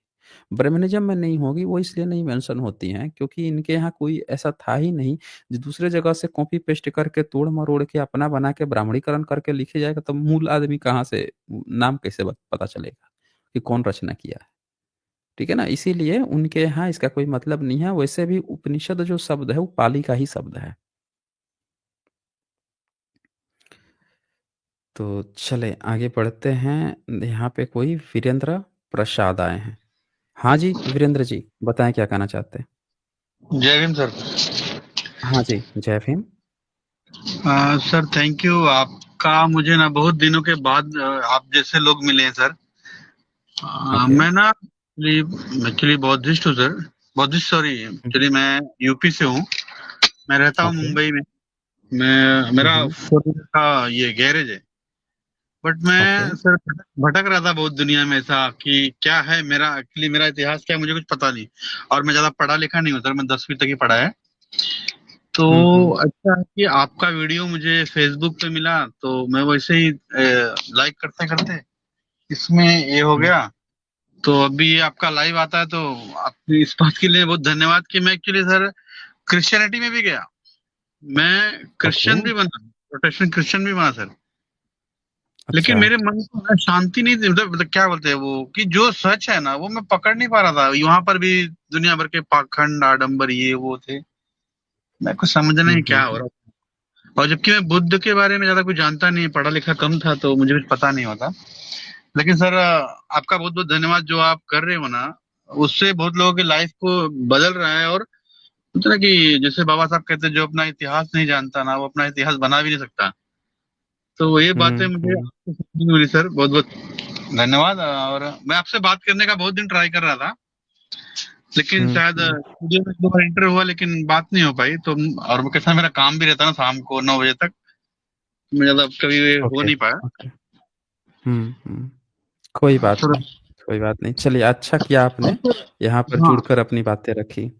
ब्रह्मनिज़्म में नहीं होगी, वो इसलिए नहीं मेंशन होती हैं क्योंकि इनके यहाँ कोई ऐसा था ही नहीं, जो दूसरे जगह से कॉपी पेस्ट करके तोड़-मरोड़ के अपना बना के ब्राह्मणीकरण करके लिखे जाएगा, तो मूल आदमी कहाँ से नाम कैसे पता चलेगा कि कौन रचना किया है? ठीक है ना? इसीलिए उनके यहाँ इसका कोई मतलब नहीं है, वैसे भी उपनिषद जो शब्द है वो पाली का ही शब्द है। तो चलें आगे बढ़ते हैं, यहाँ पे कोई वीरेंद्र प्रसाद आए हैं। हाँ जी, वीरेंद्र जी, बताएँ क्या कहना चाहते हैं? जय भीम सर। हाँ जी, जय भीम। Sir thank you. आपका मुझे ना बहुत दिनों के बाद आप जैसे लोग मिले हैं सर। ओके। मैं ना एक्चुअली बौद्धिस्ट हूँ सर। बौद्धिस्ट, सॉरी, हुँ, एक्चुअली मैं यूपी से हूँ। मैं रहता हूँ ओके। मुंबई में। मैं हुँ, मेरा हुँ, 4 व्हीलर का ये गैरेज है। But okay. मैं सर भटक रहा था बहुत दुनिया में, ऐसा कि क्या है मेरा, एक्चुअली मेरा इतिहास क्या है मुझे कुछ पता नहीं। और मैं ज्यादा पढ़ा लिखा नहीं हूँ सर, मैं 10वीं तक ही पढ़ा है। तो हुँ, हुँ, अच्छा है कि आपका वीडियो मुझे फेसबुक पे मिला, तो मैं वैसे ही लाइक करते करते इसमें ये हो हुँ, गया। तो अभी ये आपका लाइव आता है, तो आपकी इस बात के लिए बहुत धन्यवाद कि मैं एक्चुअली सर क्रिश्चियनिटी में भी गया। मैं ओके। क्रिश्चियन भी बना, प्रोटेस्टेंट क्रिश्चियन भी बना सर। लेकिन अच्छा। मेरे मन को ना शांति नहीं थी, मतलब क्या बोलते हैं वो, कि जो सच है ना वो मैं पकड़ नहीं पा रहा था। वहां पर भी दुनिया भर के पाखंड, आडंबर, ये वो थे। मैं कुछ समझ हुँ, नहीं हुँ, क्या हो हुँ, रहा। और जबकि मैं बुद्ध के बारे में ज्यादा कुछ जानता नहीं, पढ़ा लिखा कम था, तो मुझे कुछ पता नहीं होता। लेकिन सर आपका बहुत बहुत धन्यवाद, जो आप कर रहे हो ना, उससे बहुत लोगों की लाइफ को बदल रहा है। और होता है ना कि जैसे बाबा साहब कहते हैं, जो अपना इतिहास नहीं जानता ना, वो अपना इतिहास बना भी नहीं सकता। तो ये बातें हुँ, मुझे हुँ, आपसे समझ में मिली सर, बहुत बहुत धन्यवाद। और मैं आपसे बात करने का बहुत दिन ट्राई कर रहा था, लेकिन हुँ, शायद हुँ, स्टूडियो में 2 बार इंटर हुआ, लेकिन बात नहीं हो पाई। तो और वो कैसा, मेरा काम भी रहता है ना शाम को 9 बजे तक, मैं ज्यादा कभी हो ओके, नहीं पाया। ओके। हुँ, हुँ, कोई बात सर, नहीं, कोई बात नहीं। चलिए अच्छा किया आपने यहाँ पर हाँ। जुड़कर अपनी बातें रखी।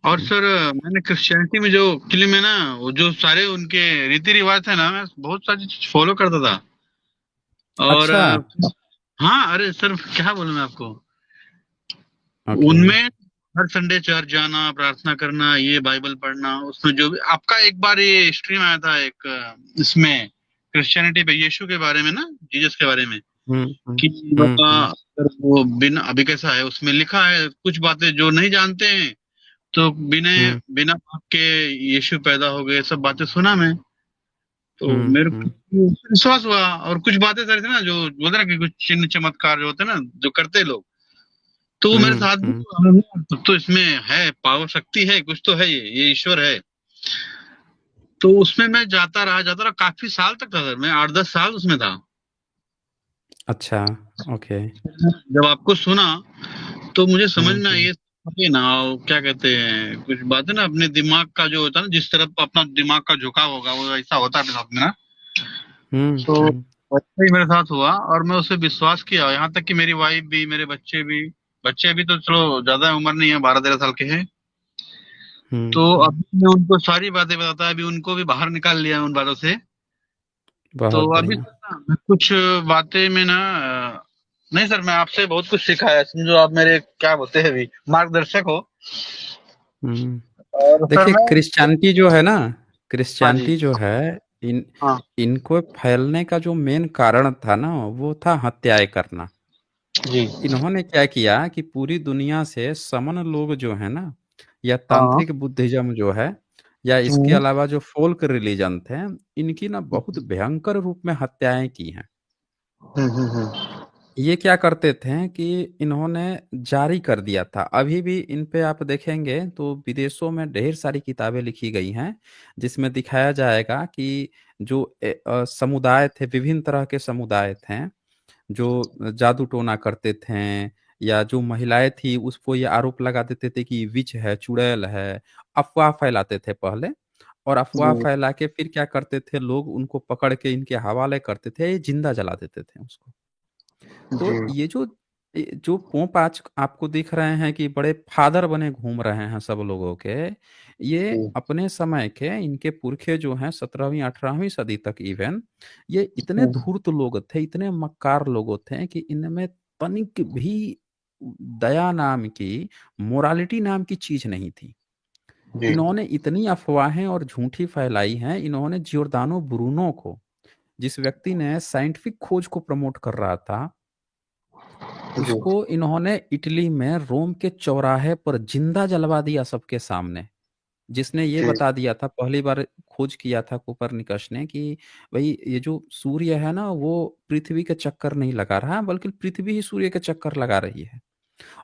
और हुँ, सर मैंने क्रिश्चियनिटी में जो एक्चुअली में ना, वो जो सारे उनके रीति रिवाज थे ना, मैं बहुत सारी चीज फॉलो करता था। और अच्छा, हाँ, अरे सर क्या बोलूं मैं आपको, ओके। उनमें हर संडे चर्च जाना, प्रार्थना करना, ये बाइबल पढ़ना, उसमें जो भी आपका एक बार ये स्ट्रीम आया था एक इसमें क्रिश्चियनिटी पे, यीशु के बारे में ना, जीसस के बारे में, हुँ, हुँ, कि हुँ, बाबा हुँ, अगर वो बिना, अभी कैसा है उसमें लिखा है कुछ बातें जो नहीं जानते हैं, तो बिना हुँ, बिना बाप के यीशु पैदा हो गए, सब बातें सुना मैं। तो हुँ, मेरे को हुँ, विश्वास हुआ। और कुछ बातें सर थे ना, जो बोलते ना कि कुछ चिन्ह चमत्कार जो होते हैं ना, जो करते हैं लोग, तो वो मेरे हुँ, साथ भी हुँ, तब तो इसमें है, पावर, शक्ति है, कुछ तो है, ये ईश्वर है। तो उसमें मैं जाता रहा, काफी साल तक था सर, मैं 8-10 साल उसमें था। अच्छा, ओके। जब आपको सुना तो मुझे समझ हुँ, में आई, हुँ, ये ये ना, क्या कहते हैं, कुछ बात है ना, अपने दिमाग का जो होता है ना, जिस तरफ अपना दिमाग का झुकाव होगा वो ऐसा होता है मेरे साथ में ना। हुँ, तो हुँ, वैसे ही मेरे साथ हुआ, और मैं उसे विश्वास किया, यहाँ तक कि मेरी वाइफ भी, मेरे बच्चे भी। बच्चे भी तो चलो ज्यादा उम्र नहीं है, 12-13 साल के हैं। तो हम्म। अभी मैं उनको सारी बातें बताता, अभी उनको भी बाहर निकाल लिया उन बातों से। तो बहुत अभी बढ़िया। सर ना मैं कुछ बातें में ना नहीं सर, मैं आपसे बहुत कुछ सीखा है, समझो आप मेरे क्या बोलते हैं अभी मार्गदर्शक हो। हम्म। और सर देखिए, मैं, क्रिश्चियनिटी जो है ना, हाँ जी, क्रिश्चियनिटी जो है, इन हाँ इनको फैलने का जो मेन कारण था ना, वो था हत्याएं करना। जी, इन्होंने क्या किया कि पूरी दुनिया से समन लोग जो है ना, या हाँ, तांत्रिक बुद्धिज्म जो है, या इसके हम्म, अलावा जो फोल्क रिलीजन थे, इनकी ना बहुत भयंकर रूप में हत्याएं की हैं। ये क्या करते थे कि इन्होंने जारी कर दिया था। अभी भी इन पे आप देखेंगे तो विदेशों में ढेर सारी किताबें लिखी गई हैं, जिसमें दिखाया जाएगा कि जो समुदाय थे, विभिन्न तरह के समुदाय थे, जो जादू टोना करते थे, या जो महिलाएं थी उसको ये आरोप लगा देते थे कि विच है, चुड़ैल है। अफवाह फैलाते थे पहले, और अफवाह जी, फैला के फिर क्या करते थे, लोग उनको पकड़ के इनके हवाले करते थे, ये जिंदा जला देते थे उसको। तो जी, ये जो पोप आज आपको दिख रहे हैं कि बड़े फादर बने घूम रहे हैं सब लोगों के, ये जी, अपने समय के इनके पुरखे जो हैं 17वीं 18वीं सदी तक इवन, ये इतने हम्म, धूर्त लोग थे, इतने मक्कार लोग थे कि इनमें तनिक भी दया नाम की, मोरालिटी नाम की चीज नहीं थी। जी, इन्होंने इतनी अफवाहें और झूठी फैलाई हैं। इन्होंने जियोर्दानो ब्रूनो को, जिस व्यक्ति ने साइंटिफिक खोज को प्रमोट कर रहा था, जी, उसको इन्होंने इटली में रोम के चौराहे पर जिंदा जलवा दिया सबके सामने। जिसने ये जी, बता दिया था, पहली बार खोज किया था कोपरनिकस ने, कि भाई ये जो सूर्य है ना, वो पृथ्वी के चक्कर नहीं लगा रहा, बल्कि पृथ्वी ही सूर्य के चक्कर लगा रही है।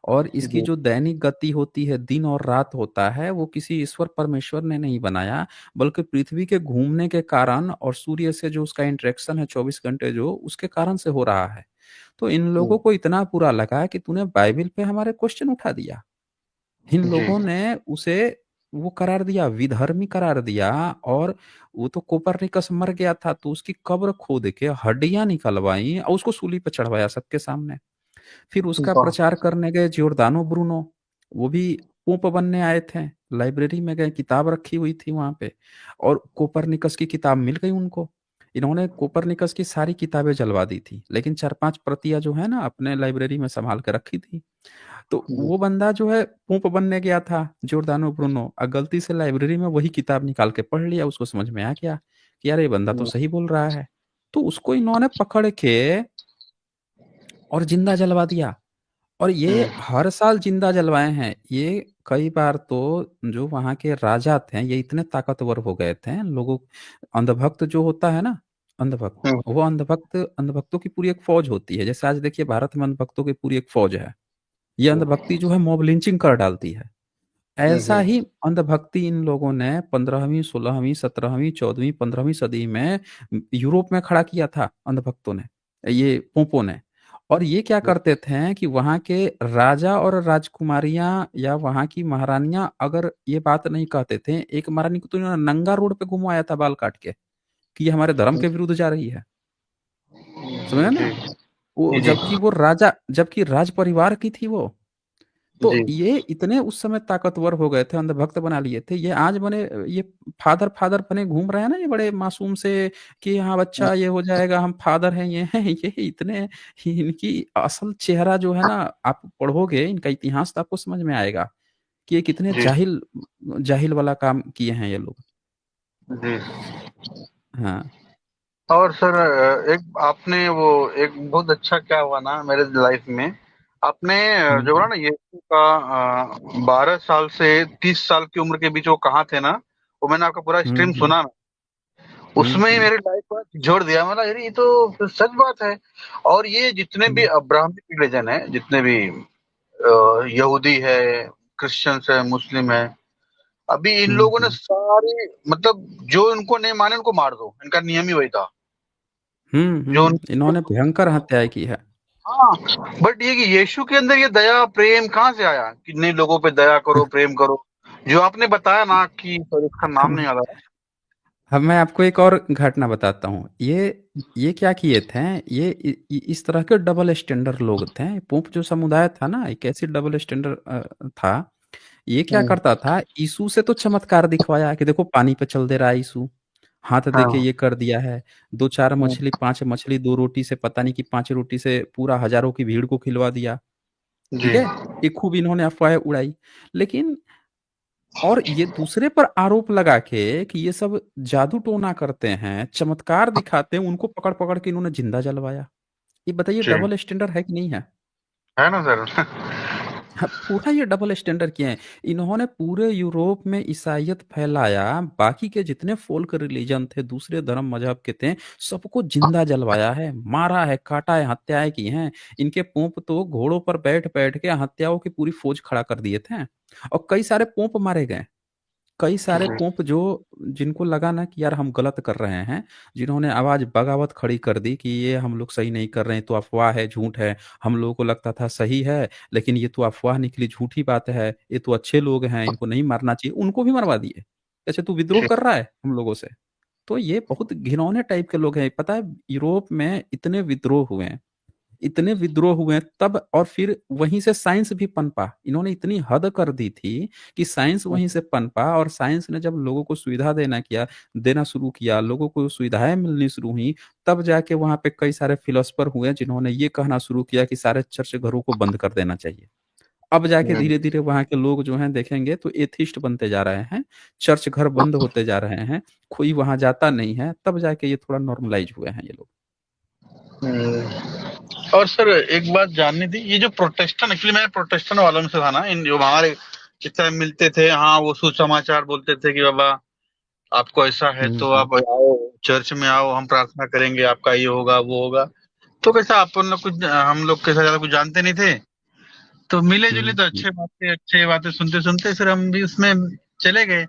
और इसकी जी, जो दैनिक गति होती है, दिन और रात होता है, वो किसी ईश्वर परमेश्वर ने नहीं बनाया, बल्कि पृथ्वी के घूमने के कारण और सूर्य से जो उसका इंटरेक्शन है 24 घंटे जो, उसके कारण से हो रहा है। तो इन लोगों को इतना बुरा लगा कि तूने बाइबल पे हमारे क्वेश्चन उठा दिया। इन जी, लोगों ने उसे वो करार दिया, विधर्मी करार दिया। और वो तो कोपरनिकस मर गया था, तो उसकी कब्र खोद के हड्डियां निकलवाई और उसको सूली पे चढ़वाया सबके सामने। फिर उसका वाह, प्रचार करने गए जियोर्दानो ब्रूनो, वो भी पोप बनने आए थे। लाइब्रेरी में गए, किताब रखी हुई थी वहां पे, और कोपरनिकस की किताब मिल गई उनको। इन्होंने कोपरनिकस की सारी किताबें जलवा दी थी, लेकिन 4-5 प्रतियां जो है ना अपने लाइब्रेरी में संभाल के रखी थी। तो जी, वो बंदा जो है पोप बनने गया था जियोर्दानो ब्रूनो, और गलती से लाइब्रेरी में वही किताब निकाल के पढ़ लिया। उसको समझ में आ गया कि यार ये बंदा तो सही बोल रहा है। तो उसको इन्होंने पकड़ के और जिंदा जलवा दिया। और ये हर साल जिंदा जलवाए हैं ये। कई बार तो जो वहाँ के राजा थे, ये इतने ताकतवर हो गए थे लोगों, अंधभक्त जो होता है ना, अंधभक्त, वो अंधभक्तों की पूरी एक फौज होती है। जैसे आज देखिए भारत में अंधभक्तों की पूरी एक फौज है। ये अंधभक्ति जो है मॉब लिंचिंग कर डालती है। ऐसा ही अंधभक्ति इन लोगों ने 15वीं 16वीं 17वीं 14वीं 15वीं सदी में यूरोप में खड़ा किया था अंधभक्तों ने, ये पोपों ने। और ये क्या करते थे कि वहाँ के राजा और राजकुमारियां या वहाँ की महारानियां अगर ये बात नहीं कहते थे, एक महारानी को तो इन्होंने नंगा रोड पे घुमाया था बाल काट के, कि ये हमारे धर्म के विरुद्ध जा रही है। समझे जी, ना? वो जी, जबकि वो राजा, जबकि राज परिवार की थी वो। तो जी, ये इतने उस समय ताकतवर हो गए थे, अंधभक्त बना लिए थे। ये आज बने, ये फादर फादर बने घूम रहे हैं ना, ये बड़े मासूम से, कि हाँ बच्चा ये हो जाएगा, हम फादर हैं, ये हैं, ये इतने इनकी असल चेहरा जो है ना, आप पढ़ोगे इनका इतिहास तो आपको समझ में आएगा कि ये कितने जी, जाहिल, जाहिल वाला काम किए हैं ये लोग। जी। हाँ। और सर एक आपने वो, एक बहुत अच्छा क्या हुआ ना मेरे लाइफ में, आपने जो बोला हम्म। ना यीशु का 12 साल से 30 साल की उम्र के बीच वो कहाँ थे ना, वो मैंने आपका पूरा हम्म। स्ट्रीम सुना ना, उसमें ही हम्म। मेरी लाइफ को जोड़ दिया। मतलब यार ये तो फिर सच बात है। और ये जितने भी हम्म। अब्राहमिक रिलीजन है, जितने भी यहूदी है, क्रिश्चियंस है, मुस्लिम है, अभी इन हम्म। लोगों ने सारे, मतलब जो इनको नहीं माने उनको मार दो, इनका नियम ही वही था। जो इन्होंने भयंकर हत्याएं की है। हाँ, बट ये कि यीशु के अंदर ये दया प्रेम कहाँ से आया कि नहीं लोगों पे दया करो, प्रेम करो, जो आपने बताया ना कि सॉरी इसका नाम नहीं हम आ रहा। अब मैं आपको एक और घटना बताता हूँ। ये क्या किए थे, ये इस तरह के डबल स्टैंडर्ड लोग थे। पोप जो समुदाय था ना, एक ऐसी डबल स्टैंडर्ड था ये क्या करता था, यीशु से तो चमत्कार दिखवाया कि देखो पानी पे चल दे रहा है यीशु, हाथ देखिए हाँ। ये कर दिया है, दो चार हम्म, मछली, पांच मछली, दो रोटी से, पता नहीं कि पांच रोटी से पूरा हजारों की भीड़ को खिलवा दिया। ठीक जी। है, ये खूब इन्होंने अफवाहें उड़ाई। लेकिन और ये दूसरे पर आरोप लगा के कि ये सब जादू टोना करते हैं, चमत्कार दिखाते हैं, उनको पकड़ पकड़ के इन्होंने जिंदा जलवाया। ये बताइए जी, डबल स्टैंडर्ड है कि नहीं है? है ना सर। हाँ, पूरा ये डबल स्टैंडर्ड किए हैं। इन्होंने पूरे यूरोप में ईसाइयत फैलाया, बाकी के जितने फोल्क रिलीजन थे, दूसरे धर्म मजहब के थे, सबको जिंदा जलवाया है, मारा है, काटा है, हत्याएं की हैं। इनके पोंप तो घोड़ों पर बैठ बैठ के हत्याओं की पूरी फौज खड़ा कर दिए थे, और कई सारे पोंप मारे गए। कई सारे जी, पोंप जो, जिनको लगा ना कि यार हम गलत कर रहे हैं, जिन्होंने आवाज बगावत खड़ी कर दी कि ये हम लोग सही नहीं कर रहे हैं, तो अफवाह है, झूठ है, हम लोगों को लगता था सही है, लेकिन ये तो अफवाह निकली, झूठी बात है, ये तो अच्छे लोग हैं, इनको नहीं मारना चाहिए, उनको भी मरवा दिए। अच्छा तू विद्रोह जी, कर रहा है हम लोगों से? तो ये बहुत घिनौने टाइप के लोग हैं, पता है यूरोप में इतने विद्रोह हुए हैं, इतने विद्रोह हुए तब, और फिर वहीं से साइंस भी पनपा। इन्होंने इतनी हद कर दी थी कि साइंस वहीं से पनपा, और साइंस ने जब लोगों को सुविधा देना शुरू किया, लोगों को सुविधाएं मिलनी शुरू हुई, तब जाके वहां पे कई सारे फिलोसफर हुए जिन्होंने ये कहना शुरू किया कि सारे चर्च घरों को बंद कर देना चाहिए। अब जाके हम्म, धीरे धीरे वहां के लोग जो हैं देखेंगे तो एथिस्ट बनते जा रहे हैं, चर्च घर बंद होते जा रहे हैं, कोई वहां जाता नहीं है, तब जाके ये थोड़ा नॉर्मलाइज हुए हैं ये लोग। और सर एक बात जाननी थी, ये जो प्रोटेस्टेंट, एक्चुअली मैं प्रोटेस्टेंट वालों में से था ना, इन जो हमारे जिस टाइम मिलते थे, हाँ वो सुसमाचार बोलते थे कि बाबा आपको ऐसा है तो हम्म आप आओ, चर्च में आओ, हम प्रार्थना करेंगे, आपका ये होगा वो होगा। तो कैसा अपन लोग कुछ, हम लोग कैसा ज्यादा कुछ जानते नहीं थे, तो मिले जुले तो हम्म अच्छे बातें सुनते सुनते फिर हम भी उसमें चले गए।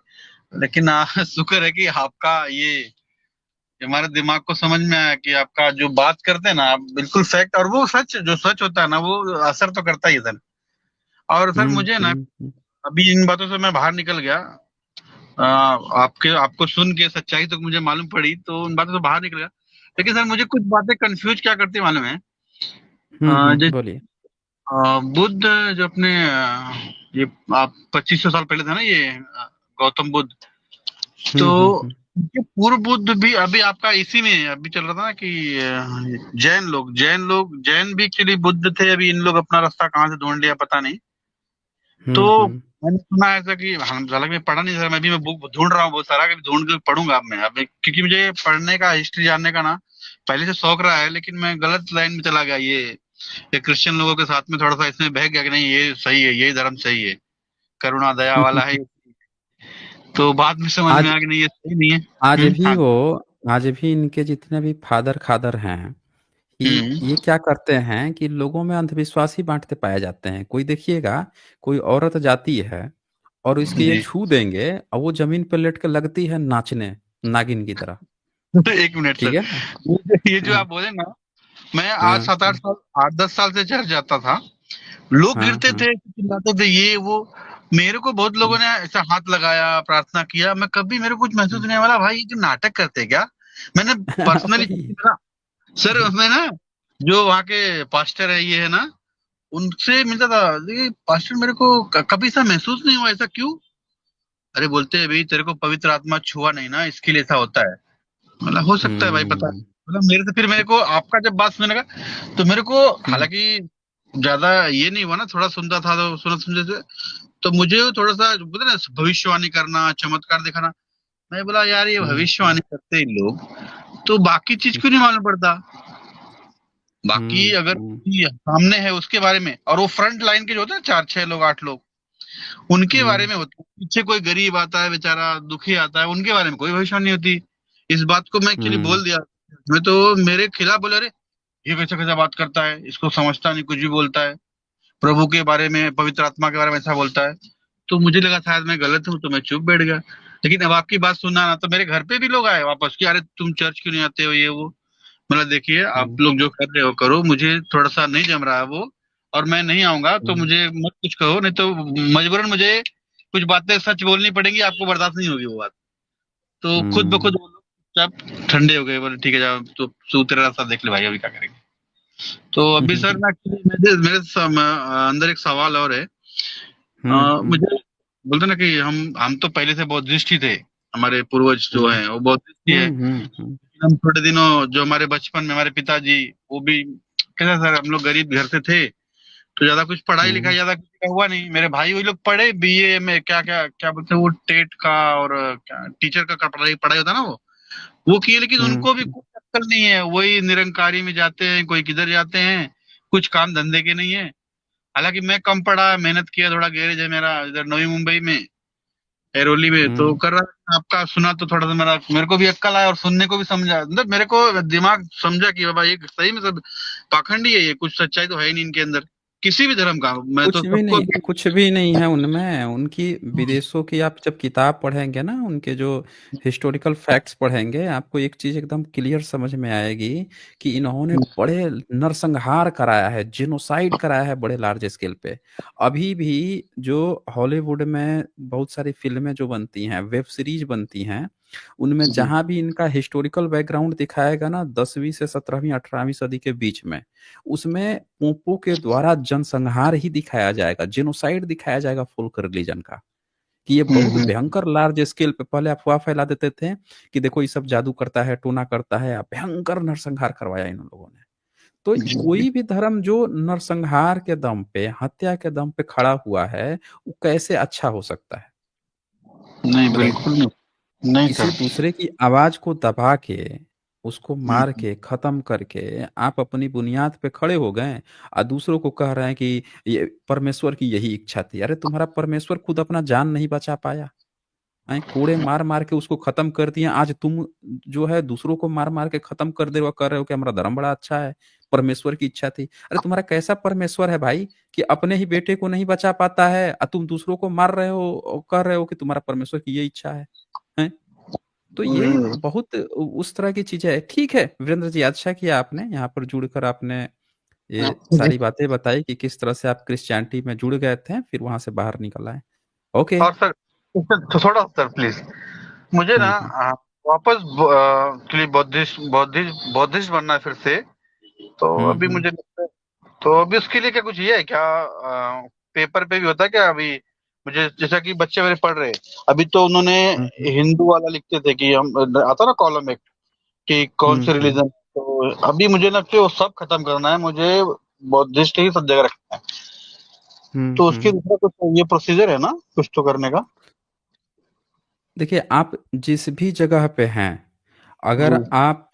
लेकिन शुक्र है कि आपका ये हमारे दिमाग को समझ में आया कि आपका जो बात करते हैं ना आप बिल्कुल फैक्ट, और वो सच, जो सच होता है ना वो असर तो करता ही है सर। और सर मुझे ना हम्म। अभी इन बातों से मैं बाहर निकल गया, आपके आपको सुन के सच्चाई तो मुझे मालूम पड़ी, तो उन बातों से बाहर निकल गया। लेकिन सर मुझे कुछ बातें कंफ्यूज क्या करती है मालूम है? जैसे बोलिए। बुद्ध जो अपने ये आप 2500 साल पहले था ना ये गौतम बुद्ध, तो हम्म। ये पूर्व बुद्ध भी अभी आपका इसी में अभी चल रहा था ना कि जैन भी एक्चुअली बुद्ध थे, अभी इन लोग अपना रास्ता कहाँ से ढूंढ लिया पता नहीं। तो हम्म। मैंने सुना है ऐसा कि हम, हालांकि मैं पढ़ा नहीं सर, मैं भी मैं बुक ढूंढ रहा हूँ बहुत सारा, कि ढूंढ के पढ़ूंगा अब मैं, अब क्योंकि मुझे पढ़ने का, हिस्ट्री जानने का ना पहले से शौक रहा है, लेकिन मैं गलत लाइन में चला गया, ये क्रिश्चियन लोगों के साथ में थोड़ा सा इसमें बह गया कि नहीं ये सही है, यही धर्म सही है, करुणा दया वाला है। तो बाद में समझ में आज आया कि नहीं ये सही नहीं है। आज भी हाँ। वो आज भी इनके जितने भी फादर खादर हैं, हम्म, ये क्या करते हैं कि लोगों में अंधविश्वास ही बांटते पाए जाते हैं। कोई देखिएगा, कोई औरत जाती है और इसके ये जी। छू देंगे, और वो जमीन पर लेट के लगती है नाचने, नागिन की तरह। एक मिनट ठीक सर, है ना? ये जो हाँ आप बोले ना, मैं आज हाँ 7 8 साल, 8 10 साल से चर्च जाता था, लोग हाँ गिरते हाँ थे, चिल्लाते थे, ये वो, मेरे को बहुत लोगों ने ऐसा हाथ लगाया, प्रार्थना किया, मैं कभी, मेरे को कुछ महसूस नहीं वाला भाई, ये नाटक करते हैं क्या? मैंने पर्सनली वही। सर, मैं ना जो वहाँ के पास्टर है ये है ना, उनसे मिलता था, ये पास्टर मेरे को कभी ऐसा महसूस नहीं हुआ, ऐसा क्यों? अरे बोलते हैं भाई तेरे को पवित्र आत्मा छुआ नहीं ना, इसके लिए ऐसा होता है। मतलब हो सकता है भाई, पता है। हम्म मतलब मेरे से फिर मेरे को आपका जब बात सुनने लगा, तो मेरे को, हम्म हालांकि ज्यादा ये नहीं हुआ ना, थोड़ा सुनता था तो सुना समझे थे, तो मुझे थोड़ा सा बोलते ना भविष्यवाणी करना, चमत्कार दिखाना, मैं बोला यार ये हम्म भविष्यवाणी करते हैं इन लोग, तो बाकी चीज क्यों नहीं मालूम पड़ता? बाकी अगर हम्म कोई सामने है उसके बारे में, और वो फ्रंट लाइन के जो होते हैं 4 6 लोग 8 लोग, उनके बारे हम्म में होता है, पीछे कोई गरीब आता है बेचारा दुखी आता है, उनके बारे में कोई भविष्यवाणी नहीं होती। इस बात को मैं एक्चुअली हम्म बोल दिया, मैं तो मेरे खिलाफ बोले, अरे ये कैसा कैसा बात करता है, इसको समझता नहीं, कुछ भी बोलता है, प्रभु के बारे में, पवित्र आत्मा के बारे में ऐसा बोलता है। तो मुझे लगा शायद मैं गलत हूँ, तो मैं चुप बैठ गया। लेकिन अब आपकी बात सुनना ना, तो मेरे घर पे भी लोग आए वापस कि अरे तुम चर्च क्यों नहीं आते हो, ये वो। मतलब देखिए आप हम्म लोग जो कर रहे हो करो, मुझे थोड़ा सा नहीं जम रहा है वो, और मैं नहीं आऊंगा, तो हम्म मुझे मत कुछ कहो, नहीं तो मजबूरन मुझे कुछ बातें सच बोलनी पड़ेंगी, आपको बर्दाश्त नहीं होगी वो बात। तो खुद ब खुद हम्म वो लोग सब ठंडे हो गए, बोले ठीक है जाओ, तो तू तेरा रास्ता देख ले भाई, अभी क्या करेंगे। तो अभी सर हम्म ना actually मेरे अंदर एक सवाल और है। हम्म हम्म मुझे बोलते ना कि हम तो पहले से बौद्धिस्ट ही थे, हमारे पूर्वज जो हम्म हैं वो बौद्धिस्ट ही है। हम्म हम छोटे दिनों जो हमारे बचपन में हमारे पिताजी, वो भी कैसा सर, हम लोग गरीब घर से थे, तो ज्यादा कुछ पढ़ाई लिखाई हम्म ज्यादा किसी का हुआ नहीं। मेरे भाई वही लोग पढ़े बीए में, क्या क्या क्या बोलते हैं वो, टेट का और क्या टीचर का पढ़ाई पढ़ाई होता है ना वो किए, लेकिन उनको भी हम्म कुछ अक्ल नहीं है, वही निरंकारी में जाते हैं, कोई किधर जाते हैं, कुछ काम धंधे के नहीं है। हालांकि मैं कम पढ़ा, मेहनत किया, थोड़ा गैरेज है मेरा इधर नवी मुंबई में, एरोली में, तो हम्म कर रहा था। आपका सुना तो थोड़ा सा मेरे को भी अक्ल आया, और सुनने को भी समझा, मतलब मेरे को दिमाग समझा कि बाबा ये सही में सब पाखंडी है, ये कुछ सच्चाई तो है ही नहीं इनके अंदर, किसी भी धर्म का। मैं तो सबको कुछ भी नहीं है उनमें। उनकी विदेशों की आप जब किताब पढ़ेंगे ना, उनके जो हिस्टोरिकल फैक्ट्स पढ़ेंगे, आपको एक चीज एकदम क्लियर समझ में आएगी कि इन्होंने बड़े नरसंहार कराया है, जिनोसाइड कराया है बड़े लार्ज स्केल पे। अभी भी जो हॉलीवुड में बहुत सारी फिल्में जो बनती हैं, वेब सीरीज बनती हैं, उनमें जी। जहां भी इनका हिस्टोरिकल बैकग्राउंड दिखाएगा ना, 10वीं से 17वीं 18वीं सदी के बीच में, उसमें पोपो के द्वारा जनसंहार ही दिखाया जाएगा, जेनोसाइड दिखाया जाएगा फुल्क रिलीजन का। कि ये बहुत हम्म। भयंकर लार्ज स्केल पे पहले अफवाह फैला देते थे कि देखो ये सब जादू करता है, टोना करता है, भयंकर नरसंहार करवाया इन लोगों ने। तो जी। कोई भी धर्म जो नरसंहार के दम पे, हत्या के दम पे खड़ा हुआ है, वो कैसे अच्छा हो सकता है? नहीं, बताइए। बिल्कुल नहीं। नहीं किसी सर। दूसरे की आवाज को दबा के, उसको मार हम्म। के खत्म करके आप अपनी बुनियाद पे खड़े हो गए, और दूसरों को कह रहे हैं कि ये परमेश्वर की यही इच्छा थी। अरे तुम्हारा परमेश्वर खुद अपना जान नहीं बचा पाया है? कोड़े मार मार के उसको खत्म कर दिया, आज तुम जो है दूसरों को मार मार के खत्म कर दे, कर रहे हो कि हमारा धर्म बड़ा अच्छा है, परमेश्वर की इच्छा थी। अरे तुम्हारा कैसा परमेश्वर है भाई कि अपने ही बेटे को नहीं बचा पाता है, और तुम दूसरों को मार रहे हो और कह रहे हो कि तुम्हारा परमेश्वर की ये इच्छा है? हैं? तो ये हम्म। बहुत उस तरह की चीजें है। ठीक है वीरेंद्र जी, अच्छा किया आपने यहाँ पर जुड़कर, आपने ये सारी बातें बताई कि किस तरह से आप क्रिश्चियनिटी में जुड़ गए थे, फिर वहां से बाहर निकल आए। ओके। और सर, थोड़ा सर प्लीज, मुझे ना हम्म। वापस के लिए बौद्धिस्ट बौद्धिस्ट बौद्धिस्ट बनना है फिर से। तो अभी हम्म। मुझे लगता है, तो अभी उसके लिए क्या कुछ ये है क्या, पेपर पे भी होता है क्या अभी? मुझे जैसा कि बच्चे मेरे पढ़ रहे हैं, अभी तो उन्होंने हम्म हिंदू वाला लिखते थे कि हम, आता ना कॉलम एक, कि कौन से हम्म रिलीजन, तो अभी मुझे लगता है वो सब खत्म करना है मुझे, बौद्धिस्ट ही सब जगह रखना है। तो उसके हम्म। दूसरा कुछ ये प्रोसीजर है ना, कुछ तो करने का? देखिए, आप जिस भी जगह पे हैं, अगर जी। आप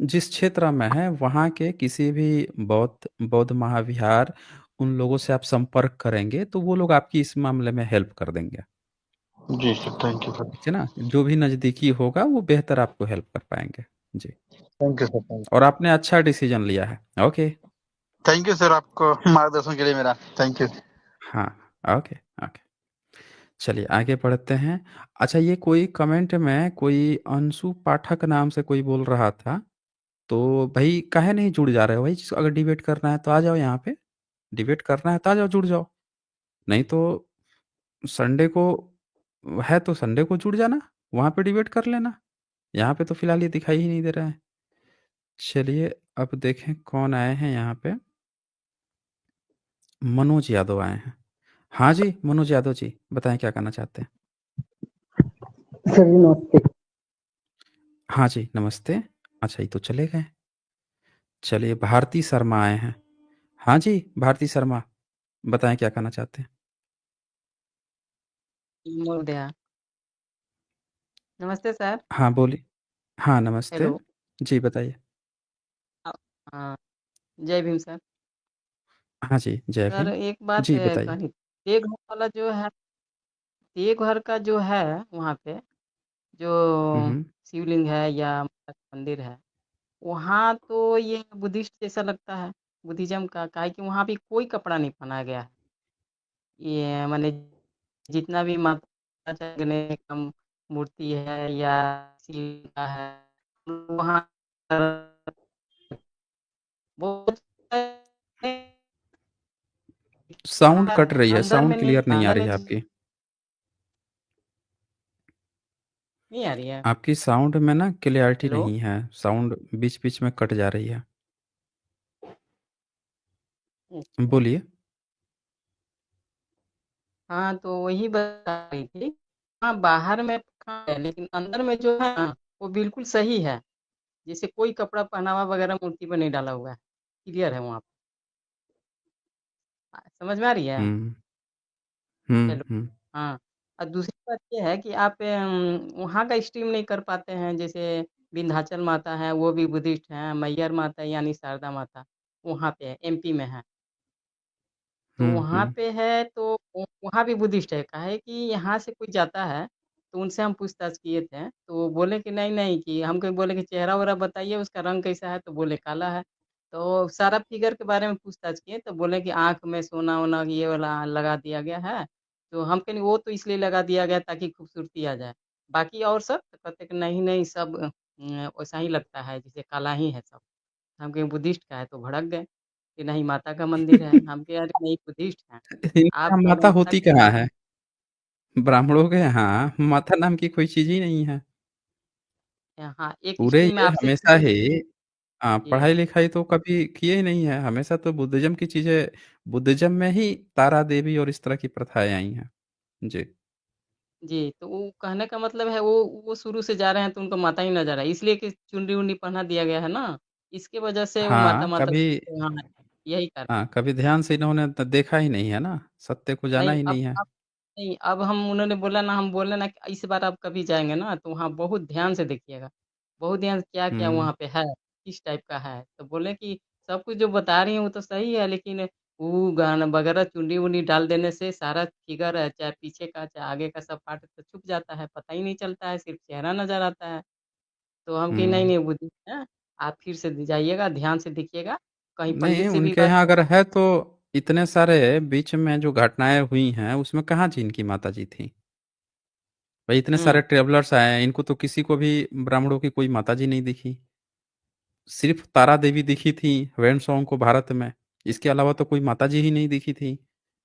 जिस क्षेत्र में हैं वहाँ के किसी भी बौद्ध बौद्ध महाविहार, उन लोगों से आप संपर्क करेंगे तो वो लोग आपकी इस मामले में हेल्प कर देंगे। जी सर, थैंक यू सर। ठीक है ना? जो भी नज़दीकी होगा वो बेहतर आपको हेल्प कर पाएंगे। जी। थैंक यू सर, थैंक और आपने अच्छा डिसीजन लिया है। ओके। थैंक यू सर, आपको मार्गदर्शन के लिए मेरा थैंक यू। हाँ। ओके। ओके। चलिए आगे बढ़ते हैं। अच्छा, ये कोई कमेंट में कोई अंशु पाठक नाम से कोई बोल रहा था, तो भाई काहे नहीं जुड़ जा रहे हो भाई? अगर डिबेट करना है तो आ जाओ यहाँ पे, डिबेट करना है तो आ जाओ, जुड़ जाओ। नहीं तो संडे को है तो संडे को जुड़ जाना, वहाँ पे डिबेट कर लेना। यहाँ पे तो फिलहाल ये दिखाई ही नहीं दे रहा है। चलिए, अब देखें कौन आए हैं यहाँ पे। मनोज यादव आए हैं। हाँ जी, मनोज यादव जी, बताएं क्या करना चाहते हैं। सर जी नमस्ते। हाँ जी, नमस्ते। अच्छा, ये तो चले गए। चलिए, भारती शर्मा आए हैं। हाँ जी, भारती शर्मा, बताएं क्या करना चाहते हैं। महोदया, नमस्ते सर। हाँ बोलिए। हाँ नमस्ते। हेलो। जी बताइए। अ, हाँ, जय भीम सर। हाँ जी, जय सर भीम। एक बात जी बताइए। कहनी, देवघर वाला जो है, देवघर का जो है वहाँ पे जो हम्म। शिवलिंग है या माता का मंदिर है, वहाँ तो ये बुद्धिस्ट जैसा लगता है, बुद्धिज्म का, काहे कि वहाँ भी कोई कपड़ा नहीं पहनाया गया है। ये माने जितना भी माता गणेश का मूर्ति है या शिव का है, वहाँ बहुत साउंड कट रही है, अंदर साउंड में नहीं, क्लियर नहीं आ अंदर रही में है नहीं आपकी। आ रही है। आपकी साउंड में ना क्लियरिटी हेलो। नहीं है, साउंड बीच बीच में कट जा रही है। अच्छा। बोलिए। हाँ, तो वही बता रही थी। हाँ, बाहर में हाँ है, लेकिन अंदर में जो है ना, वो बिल्कुल सही है। जैसे कोई कपड़ा पहनावा वगैरह मूर्ति पे नहीं डाला हुआ है। क्लियर है वहाँ पे। समझ में आ रही है? हम्म हेलो। हम्म। हाँ। और दूसरी बात ये है कि आप वहाँ का स्ट्रीम नहीं कर पाते हैं। जैसे विंध्याचल माता है, वो भी बुद्धिस्ट हैं। मैहर माता यानी शारदा माता वहाँ पे है, एमपी में है। तो वहाँ हम्म। पे है तो वहाँ भी बुद्धिस्ट है। काहे कि यहाँ से कोई जाता है तो उनसे हम पूछताछ किए थे, तो वो बोले कि नहीं नहीं, कि हमको बोले कि चेहरा वगैरह बताइए, उसका रंग कैसा है, तो बोले काला है। तो सारा फिगर के बारे में पूछताछ किए तो बोले कि आँख में सोना वोना ये वाला लगा दिया गया है। तो हम कहें वो तो इसलिए लगा दिया गया ताकि खूबसूरती आ जाए। बाकी और सब तो कहते कि नहीं नहीं, सब वैसा ही लगता है जैसे काला ही है सब। हम कहें बुद्धिस्ट का है, तो भड़क गए कि नहीं माता का मंदिर है। हम कहे अरे नहीं, बुद्धिस्ट है। इनके आप यहाँ माता नमस्कार होती कहाँ कीजिए। है? ब्राह्मणों के यहाँ माता नाम की कोई चीज ही नहीं है। हाँ, एक पूरे स्ट्रीम में ये आपसे हमेशा ही जी, पढ़ाई लिखाई तो कभी किए ही नहीं है, हमेशा तो बुद्धिज्म की चीजें, बुद्धिज्म में ही तारा देवी और इस तरह की प्रथाएं आई हैं। जी। जी, तो वो कहने का मतलब है वो शुरू से जा रहे हैं तो उनको माता ही नज़र आई, इसलिए कि चुनरी-वुनरी पहना दिया गया है ना, इसकी वजह से वो हाँ माता-माता कभी, घूमते वहाँ हैं, यही कारण है। हाँ कभी ध्यान से इन्होंने देखा ही नहीं है ना, सत्य को जाना नहीं, ही नहीं है। अब नहीं, अब हम उन्होंने बोला ना, हम बोले ना कि इस बार आप कभी जाएँगे ना तो वहाँ बहुत ध्यान से देखिएगा। बहुत ध्यान से क्या-क्या हम्म वहाँ पे है, किस टाइप का है। तो बोले कि सब कुछ जो बता रही हैं वो तो सही है, लेकिन वो गाना वगैरह चुन्नी-वुन्नी डाल देने से सारा फिगर है, चाहे पीछे का चाहे आगे का सब पार्ट तो छुप जाता है, पता ही नहीं चलता है, सिर्फ़ चेहरा नज़र आता है। तो हम कहे नहीं, हम्म। नहीं वो है, आप फिर से जाइएगा, ध्यान से देखिएगा, कहीं नहीं, पंडित से भी उनके बात यहाँ कर। अगर है तो इतने सारे बीच में जो घटनाएं हुई हैं उसमें कहाँ जी इनकी माता जी थी? भाई इतने हुँ, सारे ट्रेवलर्स आए हैं, इनको तो किसी को भी ब्राह्मणों की कोई माता जी नहीं दिखी। सिर्फ तारा देवी दिखी थी वेनसोंग को भारत में। इसके अलावा तो कोई माता जी ही नहीं दिखी थी।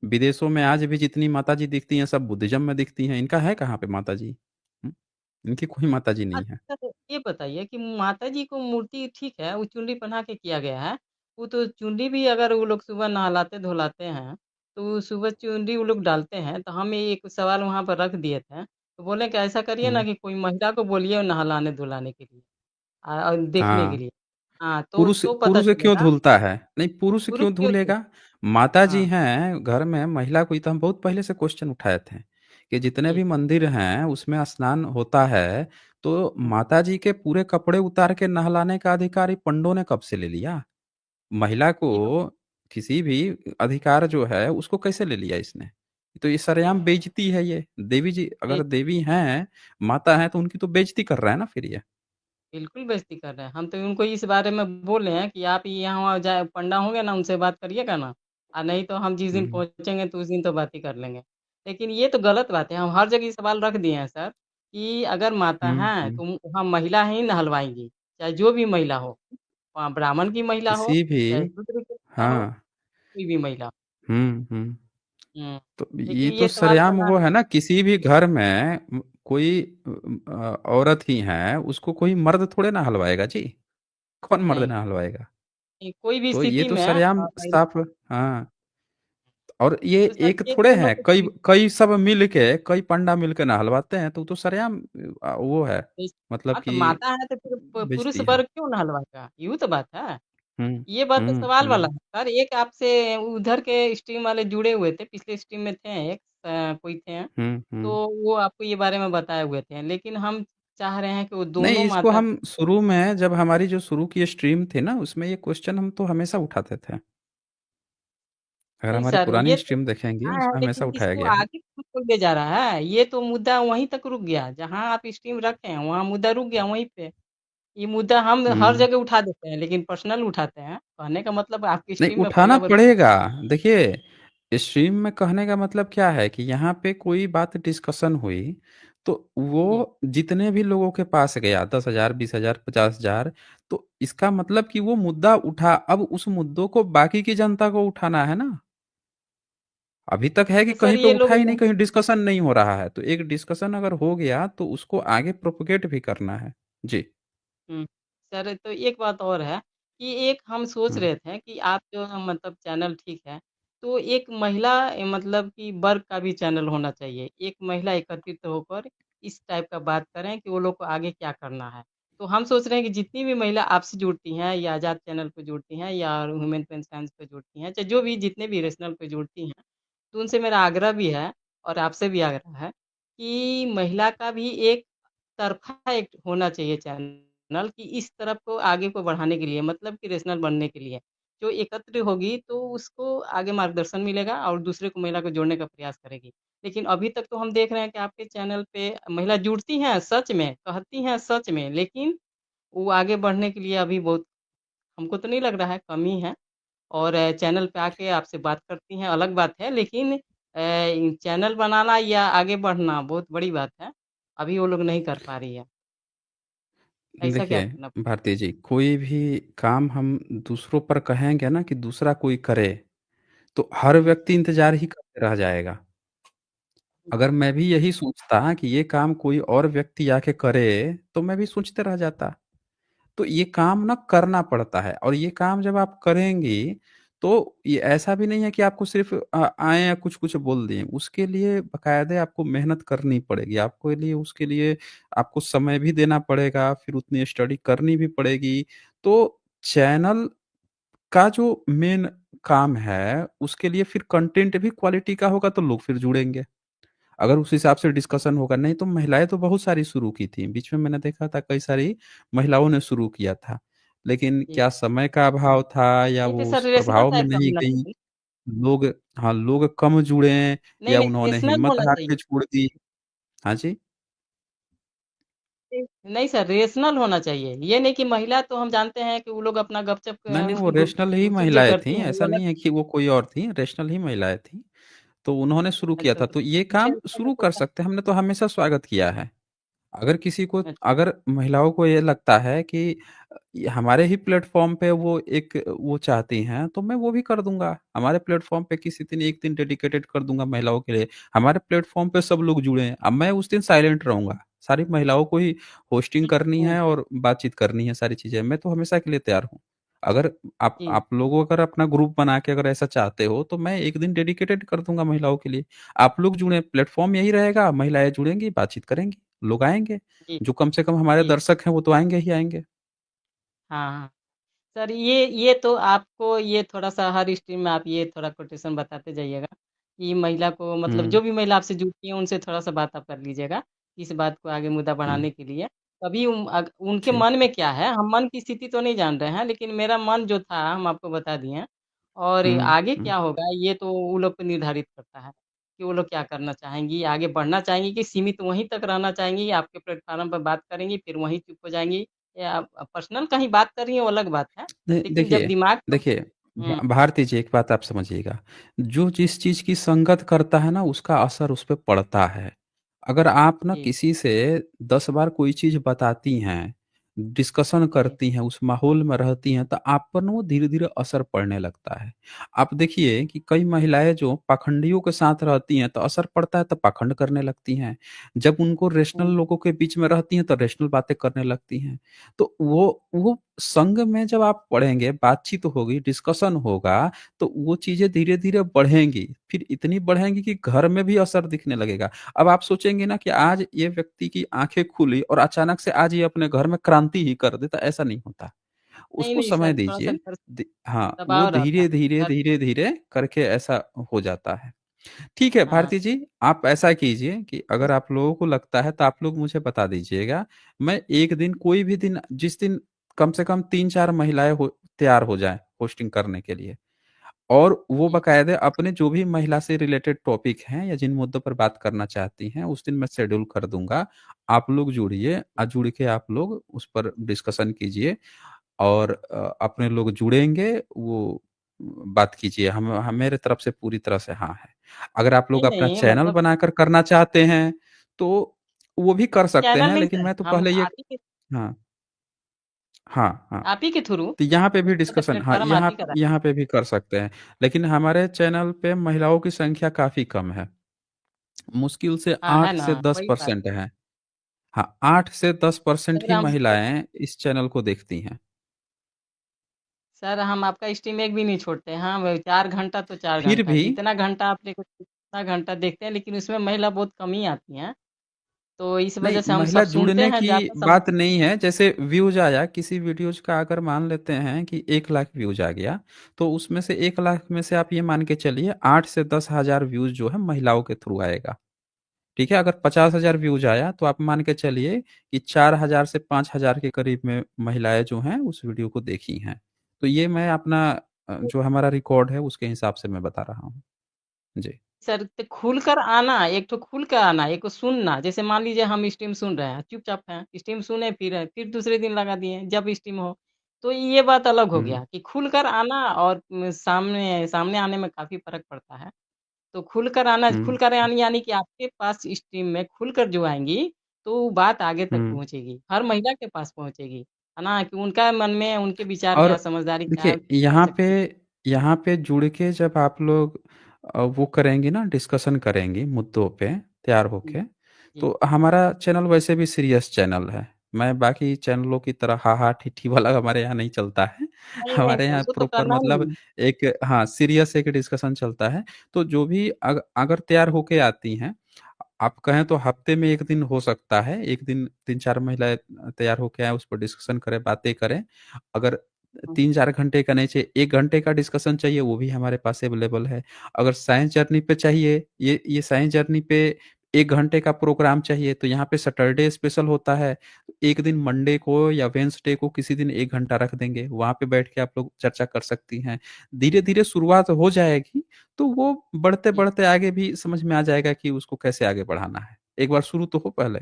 विदेशों में आज भी जितनी माता जी दिखती हैं सब बुद्धिज्म में दिखती हैं। इनका है कहाँ पे माता जी? इनकी कोई माता जी नहीं है। अच्छा, तो ये बताइए कि माताजी को मूर्ति ठीक है, वो चुनरी पहना के किया गया है। वो तो चुनरी भी अगर वो लोग सुबह नहलाते-धुलाते हैं, तो सुबह चुनरी वो लोग डालते हैं, तो हम ये एक सवाल वहाँ पर रख दिए थे। तो बोले कि ऐसा करिए ना हम्म। कि कोई महिला को बोलिए नहलाने-धुलाने के लिए और देखने के हाँ, लिए। हाँ, पुरुष तो पता पुरुष क्यों चलेगा धुलता है? नहीं, पुरुष पुरुष क्यों क्यों थे? धुलेगा? माता जी हाँ, हैं घर में, महिला को, ये तो हम बहुत पहले से क्वेश्चन उठाए थे कि जितने जी। भी मंदिर हैं उसमें स्नान होता है, तो हुँ, माता जी के पूरे कपड़े उतार के नहलाने का अधिकार ये पंडों ने कब से ले लिया? महिला को ये बात किसी भी अधिकार जो है उसको कैसे ले लिया इसने? तो ये सरेआम बेइज्जती है ये। देवी जी नहीं, अगर देवी हैं, माता हैं, तो उनकी तो बेइज्जती कर रहा है ना फिर ये। बिल्कुल बेइज़्ज़ती कर रहे हैं। हम तो उनको इस बारे में बोले हैं कि आप यहाँ जाए पंडा होंगे ना, उनसे बात करिएगा ना, नहीं तो हम जिस दिन हुँ, पहुँचेंगे तो उस दिन तो बात ही कर लेंगे। लेकिन ये तो गलत बात है, हम हर जगह ये सवाल रख दिए हैं सर, कि अगर माता हुँ, हैं हुँ। तो वहाँ महिला ही नहलवाएँगी, चाहे जो भी महिला हो, वहाँ ब्राह्मण की महिला हो, किसी भी चाहे शूद्र की महिला हो, हाँ। कोई भी महिला। हुँ, हुँ। हुँ, तो ये लेकिन तो ये सवाल सरेआम करना वो है ना, किसी भी घर में कोई औरत ही है, उसको कोई मर्द थोड़े ना हलवाएगा जी। कौन मर्द नहीं, ना हलवाएगा? नहीं कोई भी तो ये स्थिति तो में सरेआम महिला साफ। हाँ, और ये तो सर एक ये थोड़े तो हैं, मतलब कई कई सब मिल के, कई पंडा मिल के नहलवाते हैं, तो वो तो सरेआम वो है, इस मतलब हाँ, तो कि माता है तो फिर पुरुष बेइज्जती है। वर्ग क्यों नहलवाएगा? यूँ तो बात है। हुँ, ये बात तो हुँ, सवाल वाला हुँ, है सर। एक आपसे उधर के स्ट्रीम वाले जुड़े हुए थे, पिछले स्ट्रीम में थे एक कोई थे, हुँ, हुँ। तो वो आपको ये बारे में बताए हुए थे। लेकिन हम चाह रहे हैं कि वो दोनों नहीं, इसको माता हम शुरू में जब हमारी जो शुरू की स्ट्रीम थी ना, उसमें ये क्वेश्चन हम तो हमेशा उठाते थे। अगर नहीं हमारी सर, ये पुरानी तो स्ट्रीम देखेंगे हाँ है, उसमें हमेशा लेकिन उठाया इसको गया है। आगे क्यों ले जा रहा है? ये तो मुद्दा वहीं तक रुक गया, जहाँ आप स्ट्रीम रखे हैं, वहाँ मुद्दा रुक गया वहीं पे। ये मुद्दा हम हर हुँ। जगह उठा देते हैं, लेकिन पर्सनल उठाते हैं। कहने का मतलब आपकी नहीं, स्ट्रीम में उठाना पहिला बार पड़ेगा। देखिए, स्ट्रीम में कहने का मतलब क्या है कि यहाँ पे कोई बात डिस्कशन हुई, तो जी, वो जितने भी लोगों के पास गया, 10,000, 20,000, 50,000, तो इसका मतलब कि वो मुद्दा उठा, अब उस मुद्दों को बाकी की जनता को उठाना है ना। अभी तक है कि तो सर कहीं पे ये उठा लोग ही नहीं, कहीं डिस्कशन नहीं हो रहा है, तो एक डिस्कशन अगर हो गया तो उसको आगे प्रोपोगेट भी करना है। जी। हुँ। सर तो एक बात और है कि एक हम सोच हुँ, रहे थे कि आप जो मतलब चैनल ठीक है, तो एक महिला मतलब कि वर्ग का भी चैनल होना चाहिए। एक महिला एकत्रित होकर इस टाइप का बात करें कि वो लोग को आगे क्या करना है। तो हम सोच रहे हैं कि जितनी भी महिला आपसे जुड़ती हैं या आज़ाद चैनल पे जुड़ती हैं या ह्यूमन साइंस पे जुड़ती हैं, चाहे जो भी जितने भी रेशनल पे जुड़ती हैं, तो उनसे मेरा आग्रह भी है और आपसे भी आग्रह है कि महिला का भी एक तरफ़ा एक होना चाहिए चैनल कि इस तरफ को आगे को बढ़ाने के लिए मतलब कि रेशनल बनने के लिए। जो एकत्र होगी तो उसको आगे मार्गदर्शन मिलेगा और दूसरे को महिला को जोड़ने का प्रयास करेगी। लेकिन अभी तक तो हम देख रहे हैं कि आपके चैनल पे महिला जुड़ती हैं सच में, कहती हैं सच में, लेकिन वो आगे बढ़ने के लिए अभी बहुत हमको तो नहीं लग रहा है कमी है और चैनल पे आके आपसे बात करती हैं अलग बात है लेकिन चैनल बनाना या आगे बढ़ना बहुत बड़ी बात है। अभी वो लोग नहीं कर पा रही है। ऐसा क्या देखिए करना भारती जी, कोई भी काम हम दूसरों पर कहेंगे ना कि दूसरा कोई करे, तो हर हुँ, व्यक्ति इंतजार ही करते रह जाएगा। अगर मैं भी यही सोचता कि ये काम कोई और व्यक्ति आके करे, तो मैं भी सोचते रह जाता। तो ये काम ना करना पड़ता है और ये काम जब आप करेंगी, तो ये ऐसा भी नहीं है कि आपको सिर्फ़ आएँ या कुछ-कुछ बोल दें। उसके लिए बाकायदे आपको मेहनत करनी पड़ेगी। आपको लिए उसके लिए आपको समय भी देना पड़ेगा, फिर उतनी स्टडी करनी भी पड़ेगी। तो चैनल का जो मेन काम है, उसके लिए फिर कंटेंट भी क्वालिटी का होगा, तो लोग फिर जुड़ेंगे। अगर उस हिसाब से डिस्कशन होगा, नहीं तो महिलाएँ तो बहुत सारी शुरू की थी। बीच में मैंने देखा था कई सारी महिलाओं ने शुरू किया था। लेकिन जी। क्या समय का अभाव था या नहीं तो वो सर उस रेशनल प्रभाव में टाइप का नहीं होना गईं, चाहिए। लोग हाँ, लोग कम जुड़े नहीं, या नहीं उन्होंने रेशनल हिम्मत होना हार चाहिए। के छोड़ दी। हाँ जी। नहीं सर रेशनल होना चाहिए। ये नहीं कि महिला तो हम जानते हैं कि वो लोग अपना गपशप नहीं, नहीं वो गु रेशनल ही गुपशुप जो महिलाएँ करती थीं, हैं ऐसा वो अलग नहीं है कि वो कोई और थीं, रेशनल ही महिलाएँ थीं। तो उन्होंने शुरू किया अच्छा था, तो तो ये मुझे काम ऐसा शुरू लगता कर था सकते हैं, हमने तो हमेशा स्वागत किया है। अगर किसी को अच्छा, अगर महिलाओं को ये लगता है कि ये हमारे ही प्लेटफ़ॉर्म पे वो एक वो चाहती हैं, तो मैं वो भी कर दूँगा। हमारे प्लेटफ़ॉर्म पे किसी दिन एक दिन डेडिकेटेड कर दूँगा महिलाओं के लिए। हमारे प्लेटफ़ॉर्म पे सब लोग जुड़े हैं। अब मैं उस दिन साइलेंट रहूँगा। सारी महिलाओं को ही होस्टिंग करनी हुँ, है और बातचीत करनी है सारी चीज़ें। मैं तो हमेशा के लिए तैयार हूँ। अगर जी, आप लोग अगर अपना ग्रुप बना के अगर ऐसा चाहते हो, तो मैं एक दिन डेडिकेटेड कर दूँगा महिलाओं के लिए। आप लोग जुड़ें, प्लेटफ़ॉर्म यही रहेगा, महिलाएँ जुड़ेंगी, बातचीत करेंगी, लोग आएँगे। जी, जो कम से कम हमारे जी। दर्शक हैं, वो तो आएँगे ही आएँगे। हाँ, हाँ। सर ये तो आपको ये थोड़ा-सा हर स्ट्रीम में आप ये थोड़ा कोटेशन बताते जाइएगा, कि महिला को मतलब हुँ, जो भी महिला आपसे जुड़ती हैं उनसे थोड़ा-सा बात आप कर लीजिएगा, इस बात को आगे मुद्दा हुँ, बढ़ाने के लिए। तभी उनके ठीक। मन में क्या है, हम मन की स्थिति तो नहीं जान रहे हैं, लेकिन मेरा मन जो था हम आपको बता दिए हैं और हुँ, आगे हुँ। क्या होगा ये तो वो लोग पे निर्धारित करता है, कि वो लोग क्या करना चाहेंगी, आगे बढ़ना चाहेंगी कि सीमित वहीं तक रहना चाहेंगी, आपके प्लेटफ़ॉर्म पे बात करेंगी, फिर वहीं चुप हो जाएँगी या पर्सनल कहीं बात कर रही हैं वो अलग बात है। नहीं, लेकिन जब देखिए दिमाग तो देखिए, हुँ, भारती जी एक बात आप समझिएगा, जो जिस चीज़ की संगत करता है ना, उसका असर उस पे पड़ता है। अगर आप ना जी, किसी से 10 बार कोई चीज़ बताती हैं, डिस्कशन जी, करती हैं, उस माहौल में रहती हैं, तो आप पर ना वो धीरे-धीरे असर पड़ने लगता है। आप देखिए कि कई महिलाएँ जो पाखंडियों के साथ रहती हैं, तो असर पड़ता है तो पाखंड करने लगती हैं। जब उनको रेशनल हुँ, लोगों के बीच में रहती हैं, तो रेशनल बातें करने लगती हैं। तो वो संग में जब आप पढ़ेंगे, बातचीत होगी, डिस्कशन होगा, तो वो चीज़ें धीरे-धीरे बढ़ेंगी। फिर इतनी बढ़ेंगी कि घर में भी असर दिखने लगेगा। अब आप सोचेंगे ना कि आज ये व्यक्ति की आँखें खुली और अचानक से आज ये अपने घर में क्रांति ही कर दे, तो ऐसा नहीं होता। नहीं, उसको नहीं समय सर थोड़ा-सा दीजिए। घर हाँ, वो दबाव रहता है, धीरे-धीरे, घर धीरे-धीरे करके ऐसा हो जाता है। ठीक है, हाँ, भारती जी, आप ऐसा कीजिए कि अगर आप लोगों को लगता है तो आप लोग मुझे बता दीजिएगा। मैं एक दिन कोई भी दिन जिस दिन कम से कम 3-4 महिलाएँ तैयार हो जाएँ होस्टिंग करने के लिए और वो जी, बाकायदे अपने जो भी महिला से रिलेटेड टॉपिक हैं या जिन मुद्दों पर बात करना चाहती हैं, उस दिन मैं शेड्यूल कर दूँगा। आप लोग जुड़िए जुड़ के आप लोग उस पर डिस्कशन कीजिए और अपने लोग जुड़ेंगे, वो बात कीजिए। हम मेरे तरफ से पूरी तरह से हाँ है। अगर आप लोग नहीं, अपना नहीं चैनल मतलब बनाकर करना चाहते हैं, तो वो भी कर सकते चैनल हैं, नहीं लेकिन सर, मैं तो हम पहले ये हाँ, हाँ, हाँ। आप ही के थ्रू तो यहाँ पे भी मतलब डिस्कशन हाँ, प्लेटफ़ॉर्म आप ही का रहा यहाँ पे भी कर सकते हैं। लेकिन हमारे चैनल पे महिलाओं की संख्या काफ़ी कम है। मुश्किल से हाँ, है 8 ना, से वही बात 10% है। हाँ, 8 से 10% सर ही हम महिलाएँ इस चैनल को देखती हैं। सर हम आपका स्ट्रीम एक भी नहीं छोड़ते हैं। हाँ, 4 घंटा तो 4 फिर घंटा, भी जितना घंटा आप देखो उतना घंटा देखते हैं, लेकिन उसमें महिला बहुत कम ही आती हैं। तो इस नहीं, वजह से हम महिला सब सुनते जुड़ने हैं, की ज़्यादा समझ। बात नहीं है। जैसे व्यूज आया किसी वीडियोज का, अगर मान लेते हैं कि 1 लाख व्यूज आ गया, तो उसमें से 1 लाख में से आप ये मान के चलिए 8 से 10 हजार व्यूज जो है महिलाओं के थ्रू आएगा। ठीक है, अगर 50 हजार व्यूज आया तो आप मान के चलिए कि 4 हजार से 5 हजार के करीब में महिलाएं जो हैं उस वीडियो को देखी हैं। तो ये मैं अपना जो हमारा रिकॉर्ड है उसके हिसाब से मैं बता रहा हूँ। जी। सर तो खुलकर आना, एक तो खुल कर आना, एक तो सुनना। जैसे मान लीजिए हम स्ट्रीम सुन रहे हैं, चुपचाप हैं, स्ट्रीम सुने फिर दूसरे दिन लगा दिए जब स्ट्रीम हो। तो ये बात अलग हो हम्म। गया कि खुलकर आना और सामने सामने आने में काफ़ी फ़र्क पड़ता है। तो खुलकर आना, हम्म। खुलकर आना यानी कि आपके पास स्ट्रीम में खुलकर जो आएँगी, तो वो बात आगे तक हम्म। पहुँचेगी, हर महिला के पास पहुँचेगी, है ना? कि उनका मन में, उनके विचार में और या समझदारी क्या है, देखिए, उसको समझ सकती है। यहाँ पे जुड़ के जब आप लोग वो करेंगे ना, डिस्कशन करेंगी मुद्दों पे तैयार जी, होके, जी। तो हमारा चैनल वैसे भी सीरियस चैनल है। मैं बाकी चैनलों की तरह हा हा ठीठी वाला हमारे यहाँ नहीं चलता है। नहीं, नहीं हमारे सर, यहाँ वो तो प्रॉपर करना ही मतलब नहीं। एक, हाँ, सीरियस एक डिस्कशन चलता है। तो जो भी अगर तैयार होके आती हैं, आप कहें तो हफ्ते में 1 दिन हो सकता है, 1 दिन 3-4 महिलाएं तैयार होके आए, उस पर डिस्कशन करें, बातें करें। अगर हुँ, 3-4 घंटे का नहीं चाहिए, 1 घंटे का डिस्कशन चाहिए, वो भी हमारे पास अवेलेबल है। अगर साइंस जर्नी पे चाहिए, ये साइंस जर्नी पे 1 घंटे का प्रोग्राम चाहिए, तो यहाँ पे सैटरडे स्पेशल होता है। एक दिन मंडे को या वेंसडे को किसी दिन 1 घंटा रख देंगे, वहां पे बैठ के आप लोग चर्चा कर सकती हैं। धीरे धीरे शुरुआत हो जाएगी, तो वो बढ़ते जी। बढ़ते आगे भी समझ में आ जाएगा कि उसको कैसे आगे बढ़ाना है। एक बार शुरू तो हो पहले।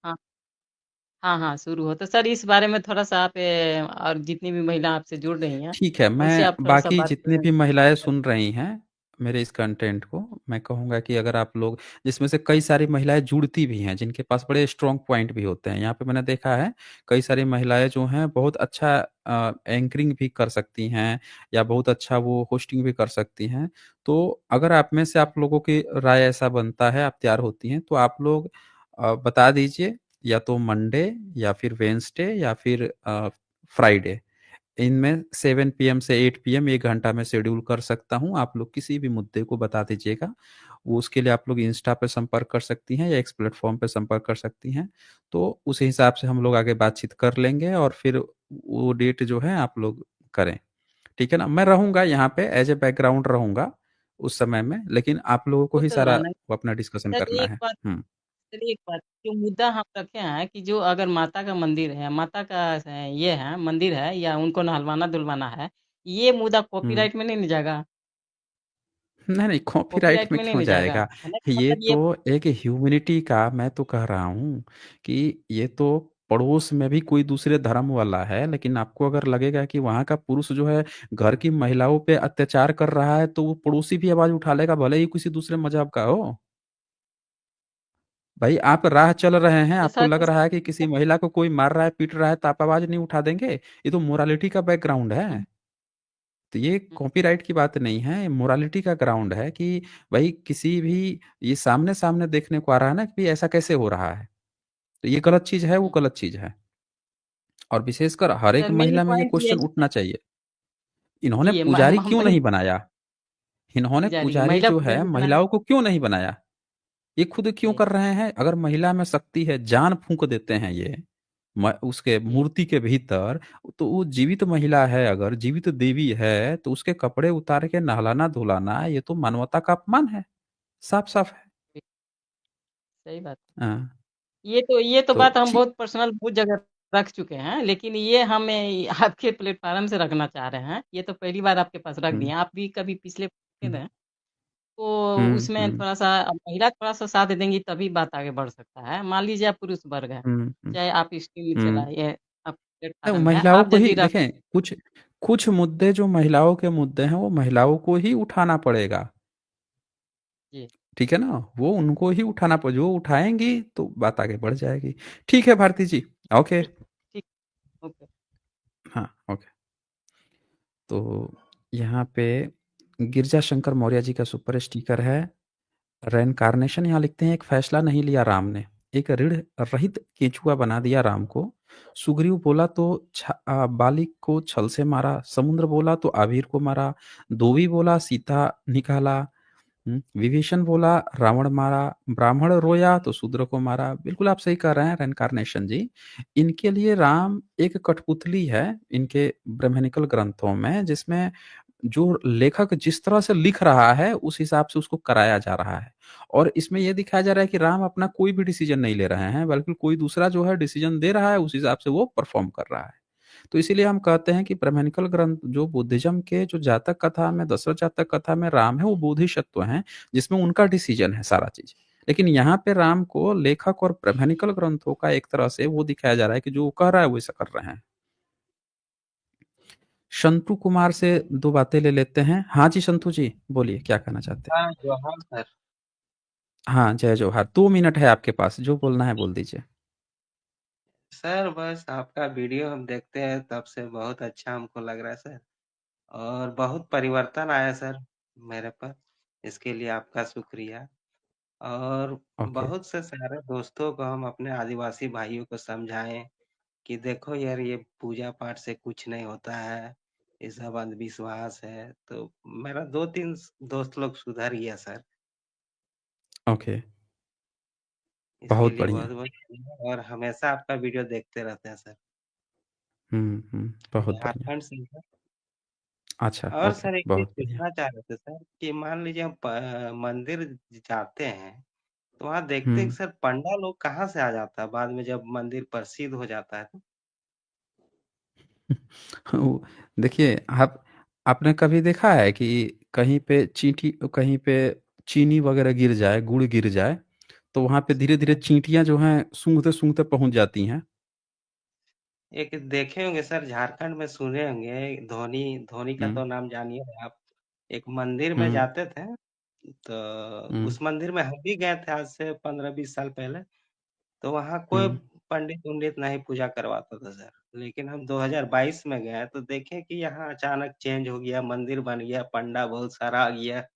हाँ, हाँ, हाँ, शुरू हो। तो सर इस बारे में थोड़ा-सा आप और जितनी भी महिला आपसे जुड़ रही हैं, ठीक है, उनसे मैं आप थोड़ा-सा बाकी बात जितने करें। भी महिलाएँ सुन रही हैं, मेरे इस कंटेंट को, मैं कहूँगा कि अगर आप लोग, जिसमें से कई सारी महिलाएँ जुड़ती भी हैं, जिनके पास बड़े स्ट्रॉन्ग पॉइंट भी होते हैं। यहाँ पे मैंने देखा है, कई सारी महिलाएँ जो हैं बहुत अच्छा एंकरिंग भी कर सकती हैं, या बहुत अच्छा वो होस्टिंग भी कर सकती हैं। तो अगर आप में से आप लोगों की राय ऐसा बनता है, आप तैयार होती हैं, तो आप लोग बता दीजिए, या तो मंडे या फिर वेडनेसडे या फिर फ्राइडे। इनमें 7 पीएम से 8 पीएम 1 घंटा में शेड्यूल कर सकता हूँ। आप लोग किसी भी मुद्दे को बता दीजिएगा। वो उसके लिए आप लोग इंस्टा पे संपर्क कर सकती हैं या एक्स प्लेटफॉर्म पे संपर्क कर सकती हैं। तो उस हिसाब से हम लोग आगे बातचीत कर लेंगे, और फिर वो डेट जो है आप लोग करें। ठीक है ना? मैं रहूँगा यहाँ पे, एज़ ए बैकग्राउंड रहूँगा उस समय में, लेकिन आप लोगों को वो ही तो सारा रहना ही। वो अपना डिस्कशन सर करना एक है। बात हुँ। सर एक बात, जो मुद्दा हम रखे हैं कि जो अगर माता का मंदिर है, माता का ये है, मंदिर है या उनको नहलवाना-धुलवाना है, ये मुद्दा हुँ। कॉपीराइट में नहीं जाएगा? नहीं, नहीं, कॉपीराइट कॉपीराइट में में क्यों नहीं जाएगा। जाएगा? कहने का ये मतलब ये। तो एक ह्यूमैनिटी का, मैं तो कह रहा हूँ कि ये तो पड़ोस में भी कोई दूसरे धर्म वाला है, लेकिन आपको अगर लगेगा कि वहाँ का पुरुष जो है घर की महिलाओं पे अत्याचार कर रहा है, तो वो पड़ोसी भी आवाज़ उठा लेगा, भले ही किसी दूसरे मज़हब का हो। भाई, आप राह चल रहे हैं, तो आपको सर लग रहा है कि किसी महिला को कोई मार रहा है, पीट रहा है, तो आप आवाज़ नहीं उठा देंगे? ये तो मोरालिटी का बैकग्राउंड हुँ, है। तो ये हुँ, कॉपीराइट की बात नहीं है, ये मोरालिटी का ग्राउंड है कि भाई किसी भी, ये सामने-सामने देखने को आ रहा है ना कि भई ऐसा कैसे हो रहा है? तो ये गलत चीज़ है, वो हुँ। गलत चीज़ है, और विशेषकर हर एक सर मेन महिला में ये पॉइंट ये क्वेश्चन है। उठना चाहिए। इन्होंने जी, पुजारी हम क्यों वही नहीं बनाया? इन्होंने पुजारी, पुजारी महिला जो है पुजारी बनाए। महिलाओं को क्यों नहीं बनाया? ये खुद क्यों जी, कर रहे हैं? अगर महिला में शक्ति है, जान फूँक देते हैं ये उसके जी, मूर्ति के भीतर, तो वो जीवित महिला है, अगर जीवित देवी है, तो उसके कपड़े उतार के नहलाना-धुलाना, ये तो मानवता का अपमान है। साफ-साफ है। जी, सही बात। हाँ, ये तो तो बात हम बहुत पर्सनल बहुत जगह रख चुके हैं, लेकिन ये हमें आपके प्लेटफ़ॉर्म से रखना चाह रहे हैं। ये तो पहली बार आपके पास रख दिए हुँ, हैं। आप भी कभी पिछले हुँ, रहे, तो हुँ, उसमें हुँ, थोड़ा-सा महिला थोड़ा-सा साथ देंगी तभी बात आगे बढ़ सकता है। मान लीजिए आप पुरुष वर्ग हैं, हुँ, हुँ, चाहे आप स्ट्रीम हुँ। चलाइए, आप तो प्लेटफ़ॉर्म है, महिलाओं आप को ही यदि रख। देखें, कुछ कुछ मुद्दे जो महिलाओं के मुद्दे हैं, वो महिलाओं को ही उठाना पड़ेगा। जी, ठीक है ना? वो उनको ही उठाना प जो उठाएँगी, तो बात आगे बढ़ जाएगी। ठीक है भारती जी, ओके। ठीक, ठीक, ओके। हाँ, ओके। तो यहाँ पे गिरजा शंकर मौर्य जी का सुपर स्टिकर है। रेनकार्नेशन यहाँ लिखते हैं, एक फैसला नहीं लिया राम ने, एक ऋण रहित केंचुआ बना दिया राम को। सुग्रीव बोला तो बाली को छल से मारा, समुद्र बोला तो आबीर को मारा, धोबी बोला सीता निकाला, विभीषण बोला रावण मारा, ब्राह्मण रोया तो शूद्र को मारा। बिल्कुल आप सही कह रहे हैं रेनकार्नेशन जी। इनके लिए राम एक कठपुतली है इनके ब्राह्मणिकल ग्रंथों में, जिसमें जो लेखक जिस तरह से लिख रहा है उस हिसाब से उसको कराया जा रहा है। और इसमें ये दिखाया जा रहा है कि राम अपना कोई भी डिसीजन नहीं ले रहे हैं, बल्कि कोई दूसरा जो है डिसीजन दे रहा है, उस हिसाब से वो परफॉर्म कर रहा है। तो इसीलिए हम कहते हैं कि ब्राह्मणिकल ग्रंथ जो बुद्धिज्म के जो जातक कथा में, दशरथ जातक कथा में राम है, वो बोधिसत्व हैं, जिसमें उनका डिसीजन है सारा चीज। लेकिन यहाँ पे राम को लेखक और ब्राह्मणिकल ग्रंथों का एक तरह से वो दिखाया जा रहा है कि जो वो कह रहा है वैसा कर रहे हैं। संतु कुमार से 2 बातें ले लेते हैं। हाँ जी, संतु जी, बोलिए क्या कहना चाहते हैं? हाँ जोहार सर। हाँ, जय जोहार। 2 मिनट है आपके पास, जो बोलना है बोल दीजिए। सर बस आपका वीडियो हम देखते हैं तब से बहुत अच्छा हमको लग रहा है सर, और बहुत परिवर्तन आया सर मेरे पर। इसके लिए आपका शुक्रिया। और ओके, बहुत से सारे दोस्तों को हम अपने आदिवासी भाइयों को समझाएं कि देखो यार ये पूजा पाठ से कुछ नहीं होता है, ये सब अंधविश्वास है। तो मेरा 2-3 दोस्त लोग सुधर गया सर। ओके, इसके बहुत लिए बहुत बढ़िया। बहुत धन्यवाद, और हमेशा आपका वीडियो देखते रहते हैं सर। बहुत बढ़िया। झारखंड से सर। अच्छा, और ओके, सर एक चीज बहुत बढ़िया। पूछना चाह रहे थे सर कि मान लीजिए हम मंदिर जाते हैं तो वहाँ देखते हैं कि हुँ। सर पंडा लोग कहाँ से आ जाता है बाद में जब मंदिर प्रसिद्ध हो जाता है तो। वो देखिए, आपने कभी देखा है कि कहीं पे चीनी वगैरह गिर जाए, गुड़ गिर जाए, तो वहाँ पे धीरे-धीरे चींटियाँ जो हैं सूंघते-सूंघते पहुँच जाती हैं? एक देखे होंगे सर, झारखंड में सुने होंगे, धोनी धोनी का हुँ, तो नाम जानिए आप। एक मंदिर में हुँ, जाते थे, तो हुँ, उस मंदिर में हम भी गए थे आज से 15-20 साल पहले। तो वहाँ कोई हुँ, पंडित उंडित नहीं पूजा करवाता था सर। लेकिन हम 2022 में गए तो देखे कि यहाँ अचानक चेंज हो गया, मंदिर बन गया, पंडा बहुत सारा आ गया।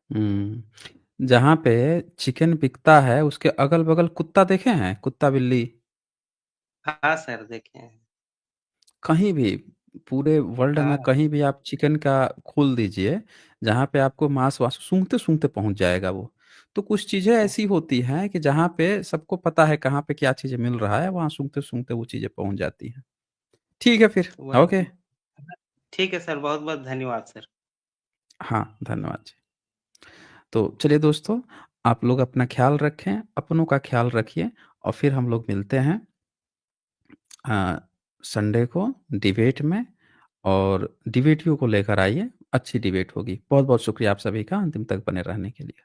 हुँ। जहाँ पे चिकन बिकता है, उसके अगल-बगल कुत्ता देखे हैं? कुत्ता-बिल्ली? हाँ सर, देखे हैं। कहीं भी, पूरे वर्ल्ड में हाँ, कहीं भी आप चिकन का खोल दीजिए, जहाँ पे आपको मांस-वास सूंघते-सूंघते पहुँच जाएगा वो। तो कुछ चीज़ें ऐसी होती हैं कि जहाँ पे सबको पता है कहाँ पे क्या चीज़ें मिल रहा है, वहाँ सूंघते-सूंघते वो चीज़ें पहुँच जाती हैं। ठीक है फिर, वही ओके। ठीक है सर, बहुत-बहुत धन्यवाद सर। हाँ, धन्यवाद जी। तो चलिए दोस्तों, आप लोग अपना ख़्याल रखें, अपनों का ख़्याल रखिए और फिर हम लोग मिलते हैं अ, संडे को डिबेट में, और डिबेटियों को लेकर आइए, अच्छी डिबेट होगी। बहुत-बहुत शुक्रिया आप सभी का अंतिम तक बने रहने के लिए।